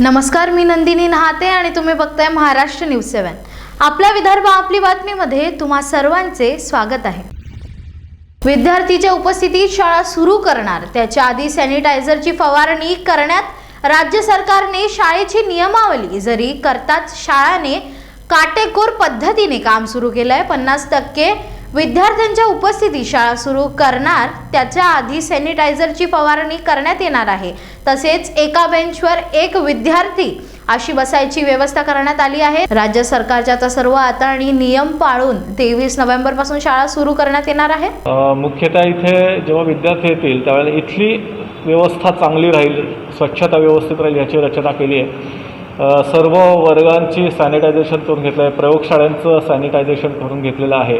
नमस्कार, मी नंदिनी नहाते आणि तुम्ही बघताय महाराष्ट्र न्यूज 7। आपल्या विदर्भ आपली बातमीमध्ये तुम्हा सर्वांचे स्वागत आहे। विद्यार्थीच्या उपस्थितीत शाळा सुरू करणार त्याच्या आधी सॅनिटायझरची फवारणी करण्यात राज्य सरकारने शाळेची नियमावली जरी करताच शाळाने काटेकोर पद्धतीने काम सुरू केलंय। 50% विद्यार्थ्यांच्या उपस्थितीत शाळा सुरू करणार त्याच्या आधी सॅनिटायझरची फवारणी करण्यात येणार आहे। तसेच एका बेंचवर एक विद्यार्थी अशी बसायची व्यवस्था करण्यात आली आहे। राज्य सरकारच्या सर्व आता आणि नियम पाळून 23 नोव्हेंबर पासून शाळा सुरू करण्यात येणार आहे। मुख्यतः इथे जेव्हा विद्यार्थी येतील त्यावेळेला इथली व्यवस्था चांगली राहील, स्वच्छता व्यवस्थित राहील याची रचना केली आहे। सर्व वर्गांची सॅनिटायझेशन करून घेतलं आहे, प्रयोगशाळांचं सॅनिटायझेशन करून घेतलेलं आहे।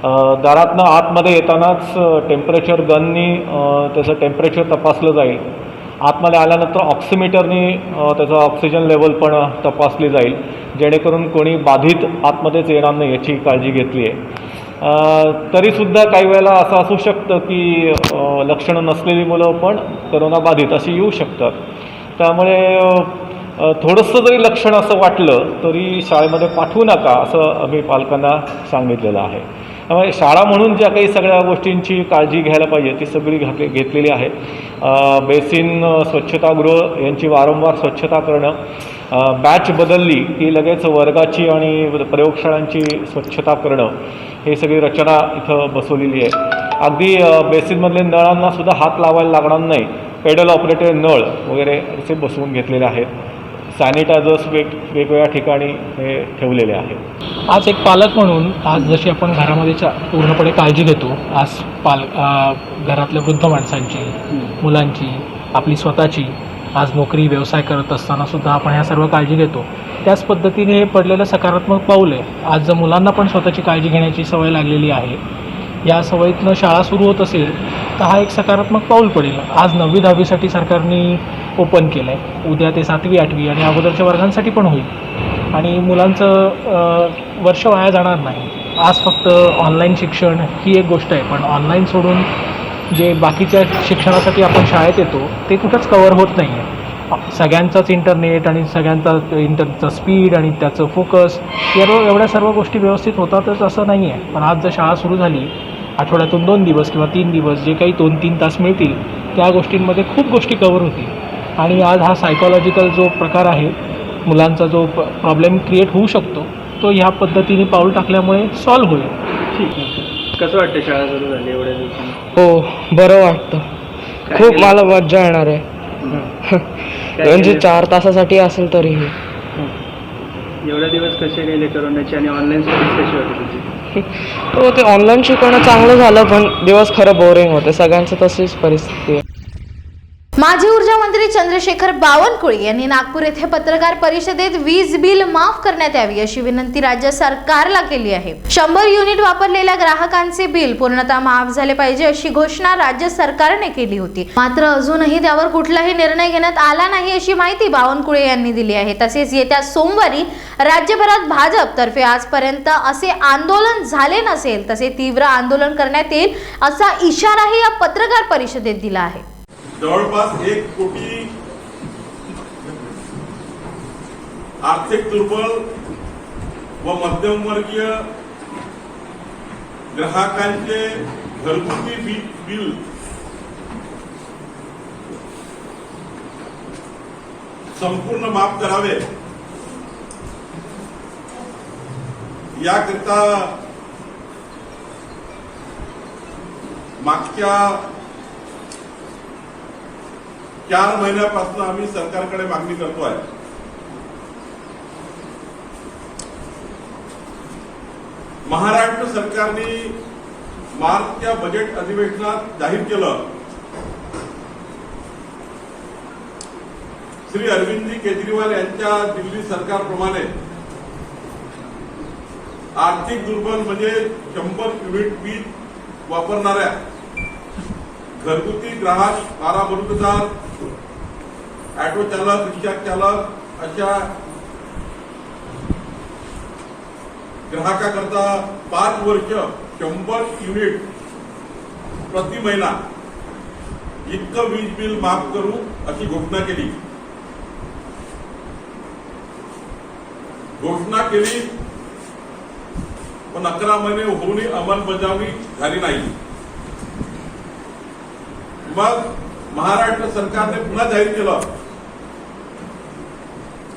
दारातनं आतमध्ये येतानाच टेम्परेचर गननी त्याचं टेम्परेचर तपासलं जाईल। आतमध्ये आल्यानंतर ऑक्सिमीटरनी त्याचं ऑक्सिजन लेवल पण तपासली जाईल, जेणेकरून कोणी बाधित आतमध्येच येणार नाही याची काळजी घेतली आहे। तरीसुद्धा काही वेळेला असं असू शकतं की लक्षणं नसलेली मुलं पण करोना बाधित अशी येऊ शकतात। त्यामुळे थोडंसं जरी लक्षण असं वाटलं तरी शाळेमध्ये पाठवू नका असं आम्ही पालकांना सांगितलेलं आहे। त्यामुळे शाळा म्हणून ज्या काही सगळ्या गोष्टींची काळजी घ्यायला पाहिजे ती सगळी घेतलेली आहे। बेसिन, स्वच्छतागृह यांची वारंवार स्वच्छता करणं, बॅच बदलली की लगेच वर्गाची आणि प्रयोगशाळांची स्वच्छता करणं, ही सगळी रचना इथं बसवलेली आहे। अगदी बेसिनमधले नळांना सुद्धा हात लावायला लागणार नाही, पेडल ऑपरेटेड नळ वगैरे असे बसवून घेतलेले आहेत। सॅनिटायझर्स वेगवेगळ्या ठिकाणी हे ठेवलेले आहेत। आज एक पालक म्हणून आज जशी आपण घरामध्ये पूर्णपणे काळजी घेतो, आज घरातल्या वृद्ध माणसांची, मुलांची, आपली स्वतःची, आज नोकरी व्यवसाय करत असताना सुद्धा आपण ह्या सर्व काळजी घेतो, त्याच पद्धतीने हे पडलेलं सकारात्मक पाऊल आहे। आज जर मुलांना पण स्वतःची काळजी घेण्याची सवय लागलेली आहे, या सवयीतनं शाळा सुरू होत असेल तर हा एक सकारात्मक पाऊल पडेल। आज 9वी 10वीसाठी सरकारने ओपन केलं आहे, उद्या ते 7वी 8वी आणि अगोदरच्या वर्गांसाठी पण होईल आणि मुलांचं वर्ष वाया जाणार नाही। आज फक्त ऑनलाईन शिक्षण ही एक गोष्ट आहे, पण ऑनलाईन सोडून जे बाकीच्या शिक्षणासाठी आपण शाळेत येतो ते कुठंच कवर होत नाही आहे। सगळ्यांचाच इंटरनेट आणि सगळ्यांचा स्पीड आणि त्याचं फोकस एवढ्या सर्व गोष्टी व्यवस्थित होतातच असं नाही आहे। पण आज जर शाळा सुरू झाली, आठवड्यातून 2 दिवस किंवा 3 दिवस जे काही 2-3 तास मिळतील त्या गोष्टींमध्ये खूप गोष्टी कवर होतील आणि आज हा सायकॉलॉजिकल जो प्रकार आहे, मुलांचा जो प्रॉब्लेम क्रिएट होऊ शकतो तो ह्या पद्धतीने पाऊल टाकल्यामुळे सॉल्व्ह होईल। ठीक आहे। कसं वाटतं शाळा सुरू झाली एवढ्या दिवसांनी? हो, बरं वाटतं। खूप मला मजा येणार आहे, म्हणजे 4 तासासाठी असेल तरीही। एवढे दिवस कसे गेले करोनाचे आणि ऑनलाईन स्टडीज कशी होती तुझी? हो, ते ऑनलाईन शिकवणं चांगलं झालं, पण दिवस खरं बोरिंग होते, सगळ्यांचं तशीच परिस्थिती आहे। माजी ऊर्जा मंत्री चंद्रशेखर बावनकुळे यांनी नागपूर येथे पत्रकार परिषदेत वीज बिल माफ करण्यात यावी अशी विनंती राज्य सरकारला केली आहे। 100 युनिट वापरलेल्या ग्राहकांचे बिल पूर्णतः माफ झाले पाहिजे अशी घोषणा राज्य सरकारने केली होती, मात्र अजूनही त्यावर कुठलाही निर्णय घेण्यात आला नाही अशी माहिती बावनकुळे यांनी दिली आहे। तसेच येत्या सोमवारी राज्यभरात भाजप तर्फे आजपर्यंत असे आंदोलन झाले नसेल तसे तीव्र आंदोलन करण्यात येईल असा इशाराही या पत्रकार परिषदेत दिला आहे। जवळपास 1 कोटी आर्थिक दुर्बल व मध्यमवर्गीय ग्राहकांचे घरगुती बिल संपूर्ण माफ करावे याकरिता मागच्या 4 महिन्यापासून आम्ही सरकारकडे मागणी करतो आहे। महाराष्ट्र सरकारने मार्चच्या बजेट अधिवेशनात जाहीर केलं, श्री अरविंदजी केजरीवाल यांच्या दिल्ली सरकारप्रमाणे आर्थिक दुर्बल म्हणजे 100 युनिट वीज वापरणाऱ्या घरगुती ग्राहक, 12 बलुतेदार, ऑटो चालक, रिक्षा चालक अशा ग्राहकाकरता 5 वर्ष 100 युनिट प्रति महिना इतकं वीज बिल माफ करू अशी घोषणा केली। घोषणा केली, पण 11 महिने होऊनही अंमलबजावणी झाली नाही. मग महाराष्ट्र सरकारने पुन्हा जाहीर केलं,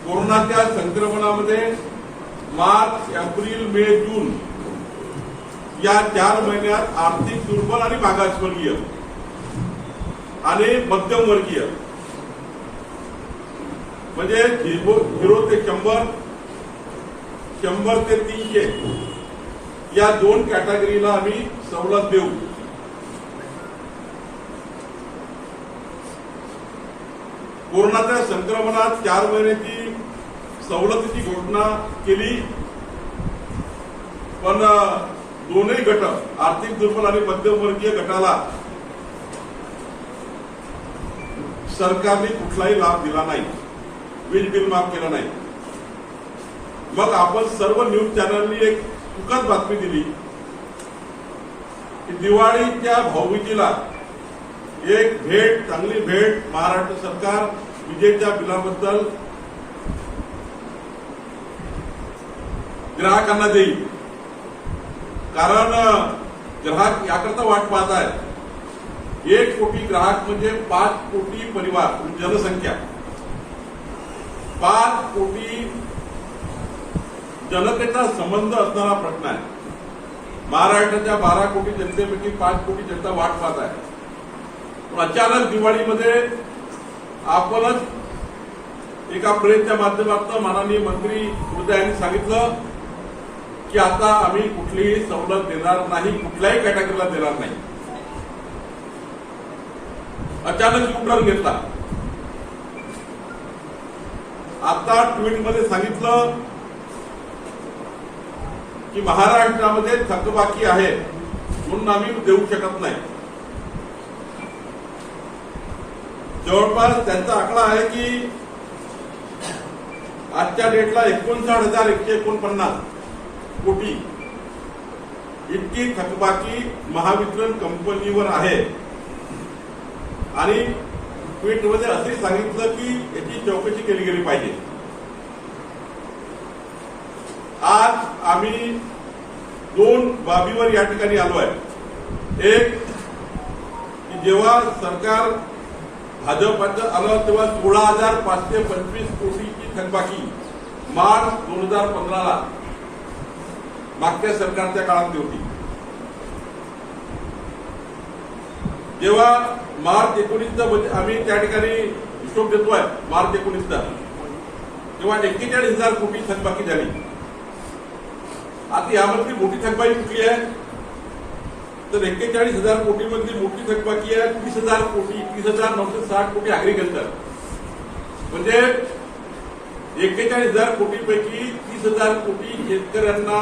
कोरोनाच्या संक्रमणामध्ये मार्च, एप्रिल, मे, जून या 4 महिन्यात आर्थिक दुर्बल आणि मागासवर्गीय आणि मध्यमवर्गीय म्हणजे 0 ते 100, 100 ते 300 या 2 कॅटेगरीला आम्ही सवलत देऊ. कोरोनाच्या संक्रमणात 4 महिन्याची सवलतीची घोषणा केली, पण दोन्ही गट आर्थिक दुर्बल आणि मध्यमवर्गीय गटाला सरकारने कुठलाही लाभ दिला नाही, वीज बिल माफ केलं नाही. मग आपण सर्व न्यूज चॅनलनी एक सुखद बातमी दिली की दिवाळीच्या भाऊबीजेला एक भेट, चांगली भेट महाराष्ट्र सरकार विजेच्या बिलाबद्दल ग्राहकांना देईल. कारण ग्राहक याकरता वाट पाहत आहेत. 1 कोटी ग्राहक म्हणजे 5 कोटी परिवार, जनसंख्या 5 कोटी जनतेचा संबंध असणारा प्रश्न आहे. महाराष्ट्राच्या 12 कोटी जनतेपैकी 5 कोटी जनता वाट पाहत आहे. पण अचानक दिवाळीमध्ये आपणच एका प्रेसच्या माध्यमातून माननीय मंत्री महोदय यांनी सांगितलं की आता आम्ही कुठलीही सवलत देणार नाही, कुठल्याही कॅटेगरीला देणार नाही. अचानक युटर्न घेतला. आता ट्विटमध्ये सांगितलं की महाराष्ट्रामध्ये थकबाकी आहे म्हणून आम्ही देऊ शकत नाही. जवळपास त्यांचा आकडा आहे की आजच्या डेटला 59,149 कोटी इतकी थकबाकी महावितरण कंपनीवर आहे. आणि ट्विटमध्ये असे सांगितलं की याची चौकशी केली गेली पाहिजे. आज आम्ही 2 बाबीवर या ठिकाणी आलो आहे. एक की जेव्हा सरकार भाजपचं आलं तेव्हा 16,525 कोटीची थकबाकी मार्च 2015ला मागच्या सरकारच्या काळातली होती. जेव्हा मार्च 19चा आम्ही त्या ठिकाणी हिशोब देतोय, मार्च 19चा तेव्हा 41,000 कोटी थकबाकी झाली. आता यामधली मोठी थकबाकी कुठली आहे तर 41,000 कोटी मधली मोठी थकबाकी आहे 30,000 कोटी, 30,960 कोटी अॅग्रिकल्चर. म्हणजे 41,000 कोटीपैकी 30,000 कोटी शेतकऱ्यांना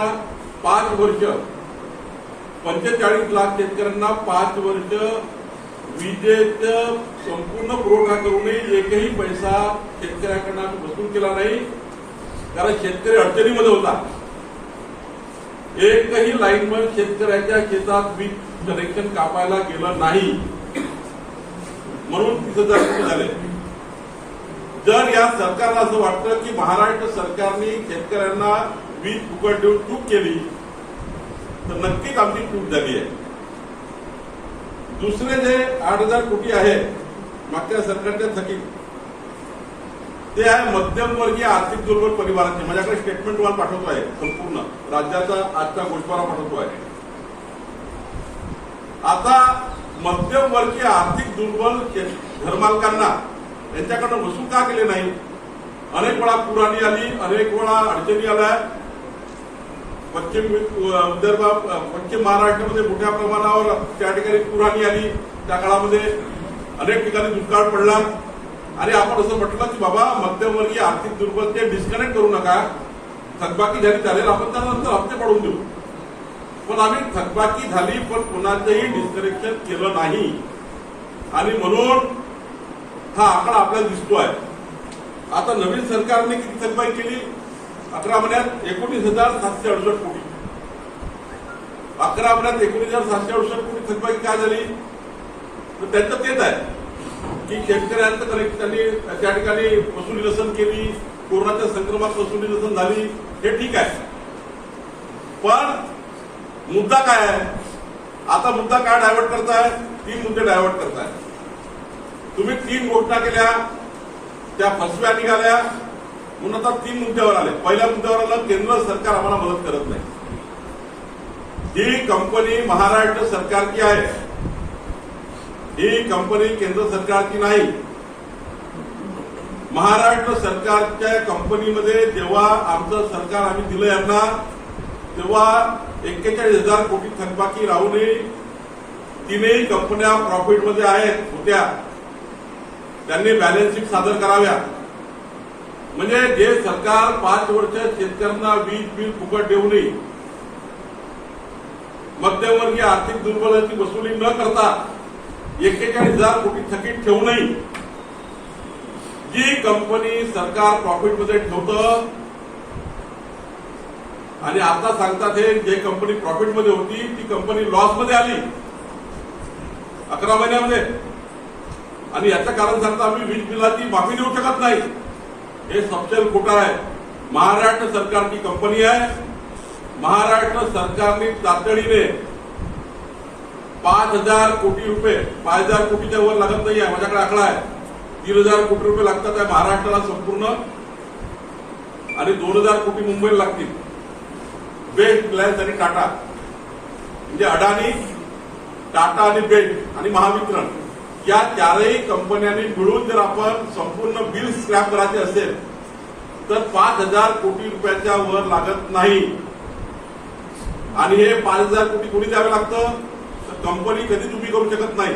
5 वर्ष, 45 लाख शेतकऱ्यांना 5 वर्ष विजेचं संपूर्ण पुरवठा करूनही एकही पैसा शेतकऱ्याकडनं वसूल केला नाही. कारण शेतकरी अडचणीमध्ये होता. एकही लाईनमन शेतकऱ्याच्या शेतात वीज कनेक्शन कापायला गेलं नाही म्हणून 30,000 कोटी झाले. जर या सरकारला असं वाटतं की महाराष्ट्र सरकारने शेतकऱ्यांना वीज फुकट देऊन चूक केली तर नक्कीच आमची चूक झाली आहे. दुसरे जे 8,000 कोटी आहे मागच्या सरकारच्या थकीत, ते आहे मध्यमवर्गीय आर्थिक दुर्बल परिवारांचे. माझ्याकडे स्टेटमेंट वन पाठवतो आहे, संपूर्ण राज्याचा आजचा गोषवारा पाठवतो आहे. आता मध्यमवर्गीय आर्थिक दुर्बल घरमालकांना यांच्याकडनं वसूल का केले नाही? अनेक वेळा पुराणी आली, अनेक वेळा अडचणी आल्या. पश्चिम विदर्भात, पश्चिम महाराष्ट्रामध्ये मोठ्या प्रमाणावर त्या ठिकाणी पुराणी आली. त्या काळामध्ये अनेक ठिकाणी दुष्काळ पडला आणि आपण असं म्हटलं की बाबा मध्यमवर्गीय आर्थिक दुर्बल ते डिस्कनेक्ट करू नका, थकबाकी झाली चालेल, आपण त्यानंतर हप्ते पडून देऊ. पण आम्ही थकबाकी झाली पण कोणाचंही डिस्कनेक्शन केलं नाही आणि म्हणून हा आकडा आपल्याला दिसतोय. आता नवीन सरकारने किती थकबाकी केली? 11 महिन्यात 19,768 कोटी. 11 महिन्यात 19,768 कोटी थकबाकी काय झाली? तर त्याचं तेच आहे की शेतकऱ्यांचं कनेक्ट त्यांनी त्या ठिकाणी वसुली रसन केली, कोरोनाच्या संक्रमणात वसुली नसून झाली हे ठीक आहे, पण मुद्दा काय आहे? आता मुद्दा काय डायव्हर्ट करताय? 3 मुद्दे डायव्हर्ट करताय. तुम्ही 3 घोषणा केल्या, त्या फसव्या निघाल्या, म्हणून आता 3 मुद्द्यावर आले. पहिल्या मुद्द्यावर आलं, केंद्र सरकार आम्हाला मदत करत नाही. ही कंपनी महाराष्ट्र सरकारची आहे, ही कंपनी केंद्र सरकारची नाही. महाराष्ट्र सरकारच्या कंपनीमध्ये जेव्हा आमचं सरकार आम्ही दिलं यांना, तेव्हा 41,000 कोटी थकबाकी राहूनही 3ही कंपन्या प्रॉफिटमध्ये होत्या. त्यांनी बॅलन्स शीट सादर कराव्या. म्हणजे जे सरकार 5 वर्ष शेतकऱ्यांना वीज बिल फुकट देऊनही मध्यमवर्गीय आर्थिक दुर्बलांची वसुली न करता 41,000 कोटी थकीत ठेवूनही जी कंपनी सरकार प्रॉफिटमध्ये ठेवतं, आणि आता सांगतात हे जे कंपनी प्रॉफिटमध्ये होती ती कंपनी लॉसमध्ये आली 11 महिन्यामध्ये, आणि याचं कारण सांगता आम्ही वीज बिलाची माफी देऊ शकत नाही. हे सपशेल खोटं आहे. महाराष्ट्र सरकारची कंपनी आहे. महाराष्ट्र सरकारने तातडीने 5,000 कोटी रुपये, 5,000 कोटीच्या वर लागत नाही आहे, माझ्याकडे आकडा आहे, 3,000 कोटी रुपये लागतात आहे महाराष्ट्राला संपूर्ण, आणि 2,000 कोटी मुंबईला लागतील. बेस्ट रिलायन्स आणि टाटा, म्हणजे अडाणी, टाटा आणि बेस्ट आणि महावितरण या 4ही कंपन्यांनी मिळून जर आपण संपूर्ण बिल स्क्रॅप करायचे असेल तर 5,000 कोटी रुपयाच्या वर लागत नाही. आणि हे 5,000 कोटी कोणी द्यावे लागतं? तर कंपनी कधीच उभी करू शकत नाही.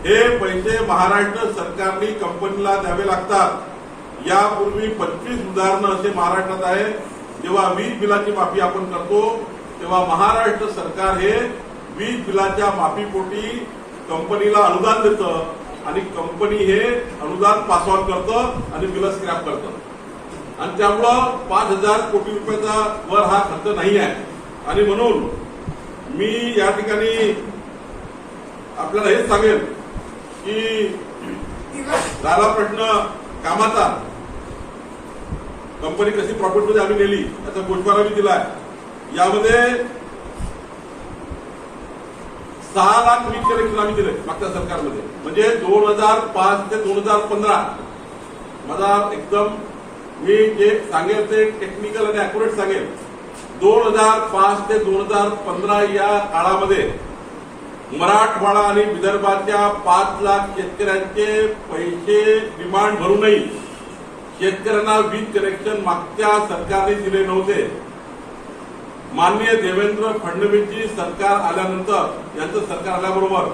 हे पैसे महाराष्ट्र सरकारने कंपनीला द्यावे लागतात. यापूर्वी 25 उदाहरणं असे महाराष्ट्रात आहे. जेव्हा वीज बिलाची माफी आपण करतो तेव्हा महाराष्ट्र सरकार हे वीज बिलाच्या माफीपोटी कंपनीला अनुदान देतं, आणि कंपनी हे अनुदान पास ऑन करतं आणि बिल स्क्रॅप करतं. आणि त्यामुळं 5,000 कोटी रुपयाचा वर हा खर्च नाही आहे. आणि म्हणून मी या ठिकाणी आपल्याला हेच सांगेल की झाला प्रश्न कामाचा, कंपनी कशी प्रॉफिटमध्ये आम्ही नेली याचा गोषवारा मी दिलाय. यामध्ये 6 लाख वीज कनेक्शन आम्ही दिले मागच्या सरकारमध्ये, म्हणजे 2005 ते 2015. माझा एकदम मी जे सांगेल ते टेक्निकल आणि अॅक्युरेट सांगेल. 2005 ते 2015 या काळामध्ये मराठवाडा आणि विदर्भाच्या 5 लाख शेतकऱ्यांचे पैसे डिमांड भरूनही शेतकऱ्यांना वीज कनेक्शन मागच्या सरकारने दिले नव्हते. माननीय देवेंद्र फडणवीसजी सरकार आल्यानंतर, यांचं सरकार आल्याबरोबर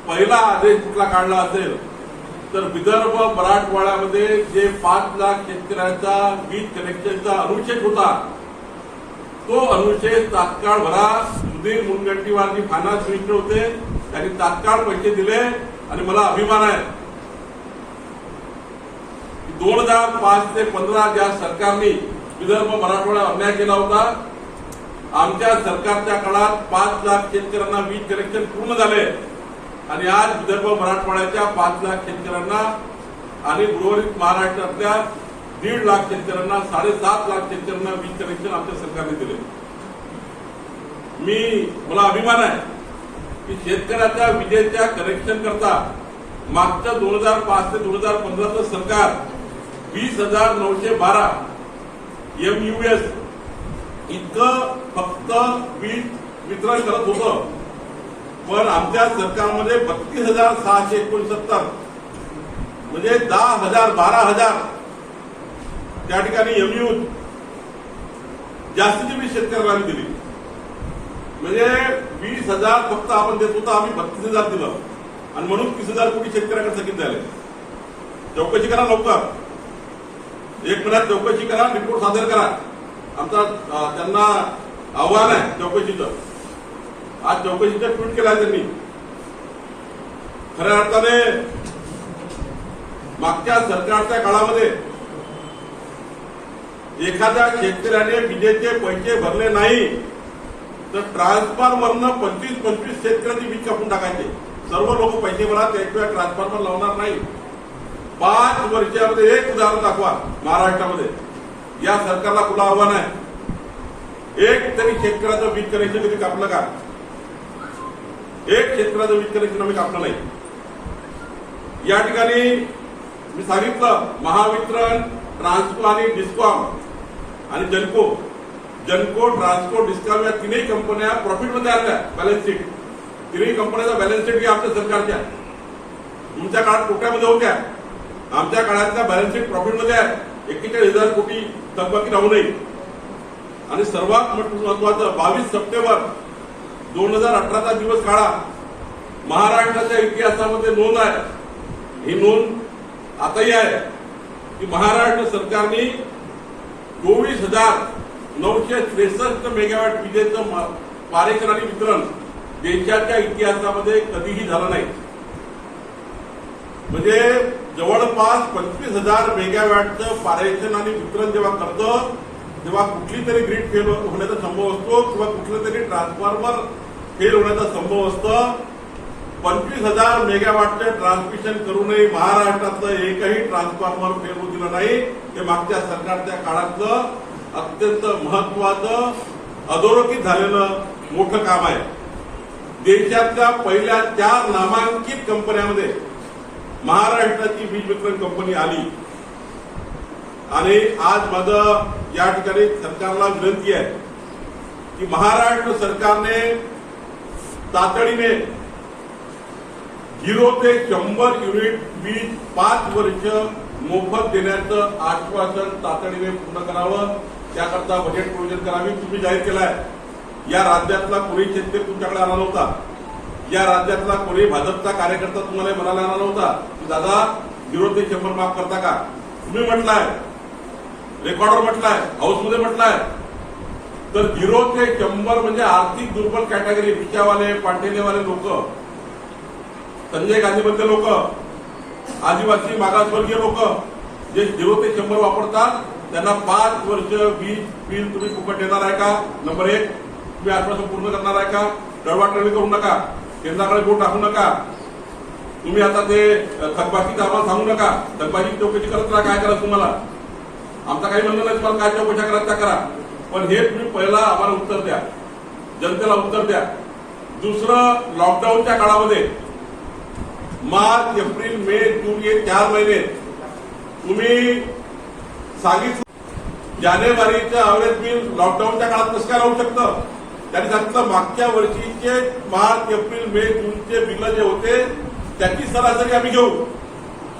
पहिला आदेश कुठला काढला असेल तर विदर्भ मराठवाड्यामध्ये जे 5 लाख शेतकऱ्यांचा वीज कनेक्शनचा अनुच्छेद होता तो अनुच्छेद तात्काळ भरा. सुधीर मुनगंटीवारजी फायनान्स मिनिस्टर होते, त्यांनी तात्काळ पैसे दिले. आणि मला अभिमान आहे 2005 ते 15 ज्या सरकारने विदर्भ मराठवाडा अन्याय केला होता, आमच्या सरकारच्या काळात 5 लाख शेतकऱ्यांना वीज कनेक्शन पूर्ण झाले. आणि आज विदर्भ मराठवाड्याच्या 5 लाख शेतकऱ्यांना आणि उर्वरित महाराष्ट्रातल्या 1.5 लाख शेतकऱ्यांना, 7.5 लाख शेतकऱ्यांना वीज कनेक्शन आमच्या सरकारने दिले. मला अभिमान आहे की शेतकऱ्याच्या विजेच्या कनेक्शन करता मागच्या 2005 ते 2015चं सरकार 20,912 MUS इतकं फक्त वीज वितरण करत होतं. पण आमच्या सरकारमध्ये 32,669 म्हणजे 10,000 12,000 त्या ठिकाणी MU जास्तीची वीज शेतकऱ्याला आम्ही दिली. म्हणजे 20,000 फक्त आपण देत होतो, आम्ही 32,000 दिलं. आणि म्हणून 30,000 कोटी शेतकऱ्याकडे थकीत झाले. चौकशी करा लवकर, 1 महिन्यात चौकशी करा, रिपोर्ट सादर करा. आमचा त्यांना आव्हान आहे चौकशीचं. आज चौकशीचं ट्विट केलं आहे त्यांनी. खऱ्या अर्थाने मागच्या सरकारच्या काळामध्ये एखाद्या शेतकऱ्याने विजेचे पैसे भरले नाही तर ट्रान्सफॉर्मरनं 25 शेतकऱ्यांची वीज कापून टाकायचे. सर्व लोक पैसे भरा, त्याशिवाय ट्रान्सफॉर्मर लावणार नाही. 5 वर्षामध्ये एक उदाहरण दाखवा महाराष्ट्रामध्ये. या सरकारला खुलं आव्हान आहे, एक तरी शेतकऱ्याचं वीज कनेक्शन कधी कापलं का? एक शेतकऱ्याचं वीज कनेक्शन आम्ही कापलं नाही. या ठिकाणी मी सांगितलं, महावितरण, ट्रान्सको आणि डिस्कॉम आणि जनको, ट्रान्सको, डिस्कॉम या तिन्ही कंपन्या प्रॉफिटमध्ये आल्या. बॅलन्स शीट, तिन्ही कंपन्याचा बॅलन्स शीट आमच्या सरकारच्या. तुमच्या काळात तोट्यामध्ये होत्या, आमच्या काळातल्या बॅलन्स शीट प्रॉफिटमध्ये आहे. 41,000 कोटी थकबाकी राहू नये. आणि सर्वात महत्वाचं 22 सप्टेंबर 2018चा दिवस काढा, महाराष्ट्राच्या इतिहासामध्ये नोंद आहे. ही नोंद आताही आहे की महाराष्ट्र सरकारने 24,963 मेगावॅट विजेचं पारेषण आणि वितरण देशाच्या इतिहासामध्ये कधीही झालं नाही. म्हणजे जवळपास 25,000 मेगावॅटचं पारेषण आणि वितरण जेव्हा करतं तेव्हा कुठली तरी ग्रीड फेल होण्याचा संभव असतो किंवा कुठलं तरी ट्रान्सफॉर्मर फेल होण्याचा संभव असतं. 25,000 मेगावॅटचं ट्रान्समिशन करूनही महाराष्ट्रातलं एकही ट्रान्सफॉर्मर फेल होऊ दिलं नाही. ते मागच्या सरकारच्या काळातलं अत्यंत महत्वाचं अधोरेखित झालेलं मोठं काम आहे. देशातल्या पहिल्या 4 नामांकित कंपन्यामध्ये महाराष्ट्राची वीज वितरण कंपनी आली. आणि आज माझं या ठिकाणी सरकारला विनंती आहे की महाराष्ट्र सरकारने तातडीने 0 ते 100 युनिट वीज 5 वर्ष मोफत देण्याचं आश्वासन तातडीने पूर्ण करावं. त्याकरता बजेट प्रोव्हिजन करावी. तुम्ही जाहीर केलाय. या राज्यातला कोणी शेतकरी तुमच्याकडे आला नव्हता. या राज्यातला कोणी भाजपचा कार्यकर्ता तुम्हाला म्हणायला आला नव्हता की दादा 0 ते 100 माफ करता का? तुम्ही म्हटलाय, रेकॉर्डवर म्हटलाय, हाऊसमध्ये म्हटलाय. तर 0 ते 100 म्हणजे आर्थिक दुर्बल कॅटेगरी, रिक्षावाले, पांठेलेवाले लोक, संजय गांधीमधले लोक, आदिवासी मागासवर्गीय लोक जे 0 ते 100 वापरतात त्यांना 5 वर्ष वीज बिल तुम्ही फुकट देणार आहे का? नंबर 1, तुम्ही आश्वासन पूर्ण करणार आहे का? डळवाटळी करू नका, केंद्राकडे बोट टाकू नका. तुम्ही आता ते थकबाकीचं आम्हाला सांगू नका. थकबाकी चौकशी करत राहा, काय करायचं तुम्हाला. आमचा काही म्हणणं नाही, तुम्हाला काय चौकशा करायच्या करा. पण हे तुम्ही पहिला आम्हाला उत्तर द्या, जनतेला उत्तर द्या. दुसरं, लॉकडाऊनच्या काळामध्ये मार्च, एप्रिल, मे, जून हे 4 महिने तुम्ही सांगितलं. जानेवारीचं अवरेज बिल लॉकडाऊनच्या काळात कसं काय राहू शकतं? त्यांनी सांगितलं मागच्या वर्षीचे मार्च, एप्रिल, मे, जूनचे बिल जे होते त्याची सरासरी आम्ही घेऊ.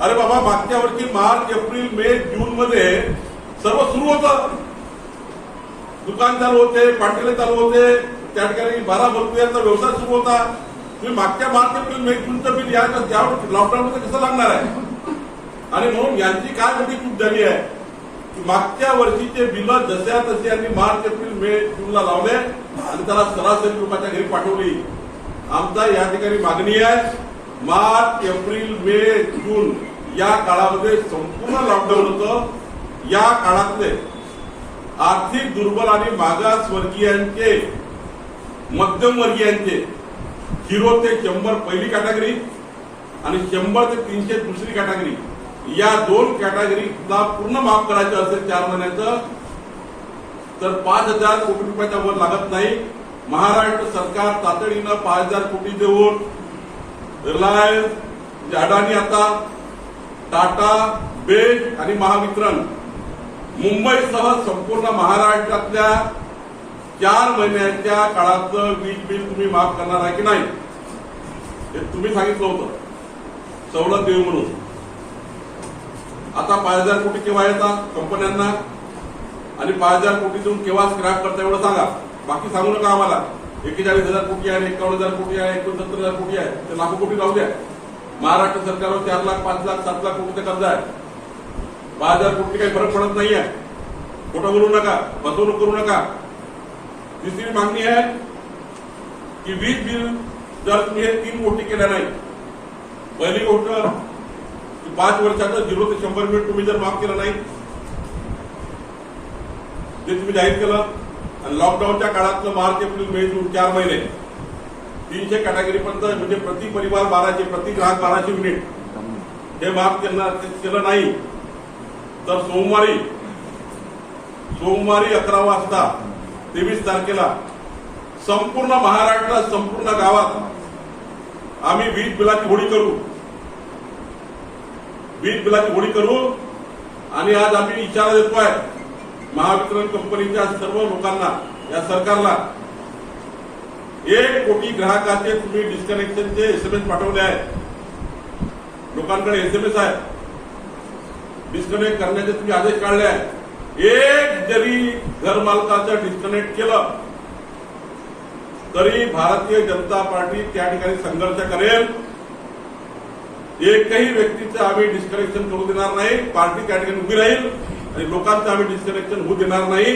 अरे बाबा, मागच्या वर्षी मार्च, एप्रिल, मे, जून मध्ये सर्व सुरू होतं. दुकान चालू होते, पाटील चालू होते, त्या ठिकाणी 12 बल्बुयांचा व्यवसाय सुरू होता. तुम्ही मागच्या मार्च, एप्रिल, मे, जूनचं बिल या लॉकडाऊन मध्ये कसं लागणार आहे? आणि म्हणून यांची काय मोठी चूक झाली आहे की मागच्या वर्षीचे बिल जशा तसे यांनी मार्च, एप्रिल, मे, जूनला लावले आणि त्याला सरासरी लोकांच्या घरी पाठवली. आमचा या ठिकाणी मागणी आहे, मार्च, एप्रिल, मे, जून या काळामध्ये संपूर्ण लॉकडाऊन होतं. या काळातले आर्थिक दुर्बल आणि मागासवर्गीयांचे, मध्यमवर्गीयांचे 0 ते 100 पहिली कॅटेगरी आणि 100 ते 300 दुसरी कॅटेगरी, या 2 कॅटेगरीला पूर्ण माफ करायचं असेल 4 महिन्याचं तर 5,000 कोटी रुपयाच्या वर लागत नाही. महाराष्ट्र सरकार तातडीनं 5,000 कोटी देऊन रिलायन्स, अडाणी, आता टाटा, बेस्ट आणि महावितरण, मुंबईसह संपूर्ण महाराष्ट्रातल्या 4 महिन्यांच्या काळातलं वीज बिल तुम्ही माफ करणार आहे की नाही? हे तुम्ही सांगितलं होतं सवलत देऊ म्हणून. आता 5,000 कोटी केव्हा येतात कंपन्यांना आणि 5,000 कोटी देऊन केव्हा स्क्रॅप करता एवढं सांगा. बाकी सांगू नका आम्हाला 41,000 कोटी आहे, 51,000 कोटी आहे, 69,000 कोटी आहे, ते लाखो कोटी राहू द्या. महाराष्ट्र सरकारवर 4 लाख, 5 लाख, 7 लाख कोटीचा कर्ज आहे. 5,000 कोटी काही फरक पडत नाहीये. खोटं बोलू नका, फसवणूक करू नका. तिसरी मागणी आहे की वीज बिल जर तुम्ही हे 3 गोष्टी केल्या नाही, पहिली गोष्ट 5 वर्षाचं 0 ते 100 युनिट तुम्ही जर माफ केलं नाही, जे तुम्ही जाहीर केलं, आणि लॉकडाऊनच्या काळातलं मार्च, एप्रिल, मे, जून 4 महिने 300 कॅटेगरी पर्यंत म्हणजे प्रति परिवार 1200, प्रति ग्राहक 1200 युनिट हे माफ केलं नाही तर सोमवारी 11 वाजता 23 तारखेला संपूर्ण महाराष्ट्रात संपूर्ण गावात आम्ही वीज बिलाची होळी करू आणि आज आम्ही इशारा देतोय महावितरण कंपनीच्या सर्व लोकांना, या सरकारला 1 कोटी ग्राहकाचे तुम्ही डिस्कनेक्शनचे SMS पाठवले आहेत. लोकांकडे SMS आहे, डिस्कनेक्ट करण्याचे तुम्ही आदेश काढले आहेत. एक जरी घर मालकाचं डिस्कनेक्ट केलं तरी भारतीय जनता पार्टी त्या ठिकाणी संघर्ष करेल. एकही व्यक्तीचं आम्ही डिस्कनेक्शन करू देणार नाही. पार्टी त्या ठिकाणी उभी राहील आणि लोकांचं आम्ही डिस्कनेक्शन होऊ देणार नाही.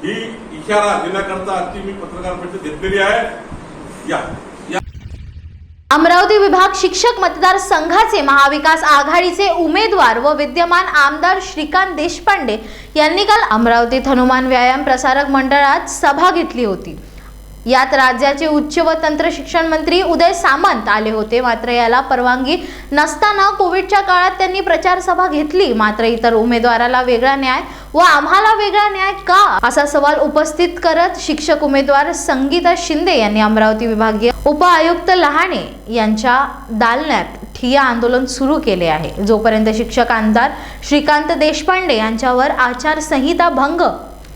ही इशारा देण्याकरता आजची मी पत्रकार परिषद घेतलेली आहे. अमरावती विभाग शिक्षक मतदार संघाचे महाविकास आघाडीचे उमेदवार व विद्यमान आमदार श्रीकांत देशपांडे यांनी काल अमरावतीत हनुमान व्यायाम प्रसारक मंडळात सभा घेतली होती. यात राज्याचे उच्च व तंत्र शिक्षण मंत्री उदय सामंत आले होते. मात्र याला परवानगी नसताना कोविडच्या काळात त्यांनी प्रचार सभा घेतली. मात्र इतर उमेदवाराला वेगळा न्याय व आम्हाला वेगळा न्याय का, असा सवाल उपस्थित करत शिक्षक उमेदवार संगीता शिंदे यांनी अमरावती विभागीय उपआयुक्त लहाणे यांच्या दालनात ठिय्या आंदोलन सुरू केले आहे. जोपर्यंत शिक्षक आमदार श्रीकांत देशपांडे यांच्यावर आचारसंहिता भंग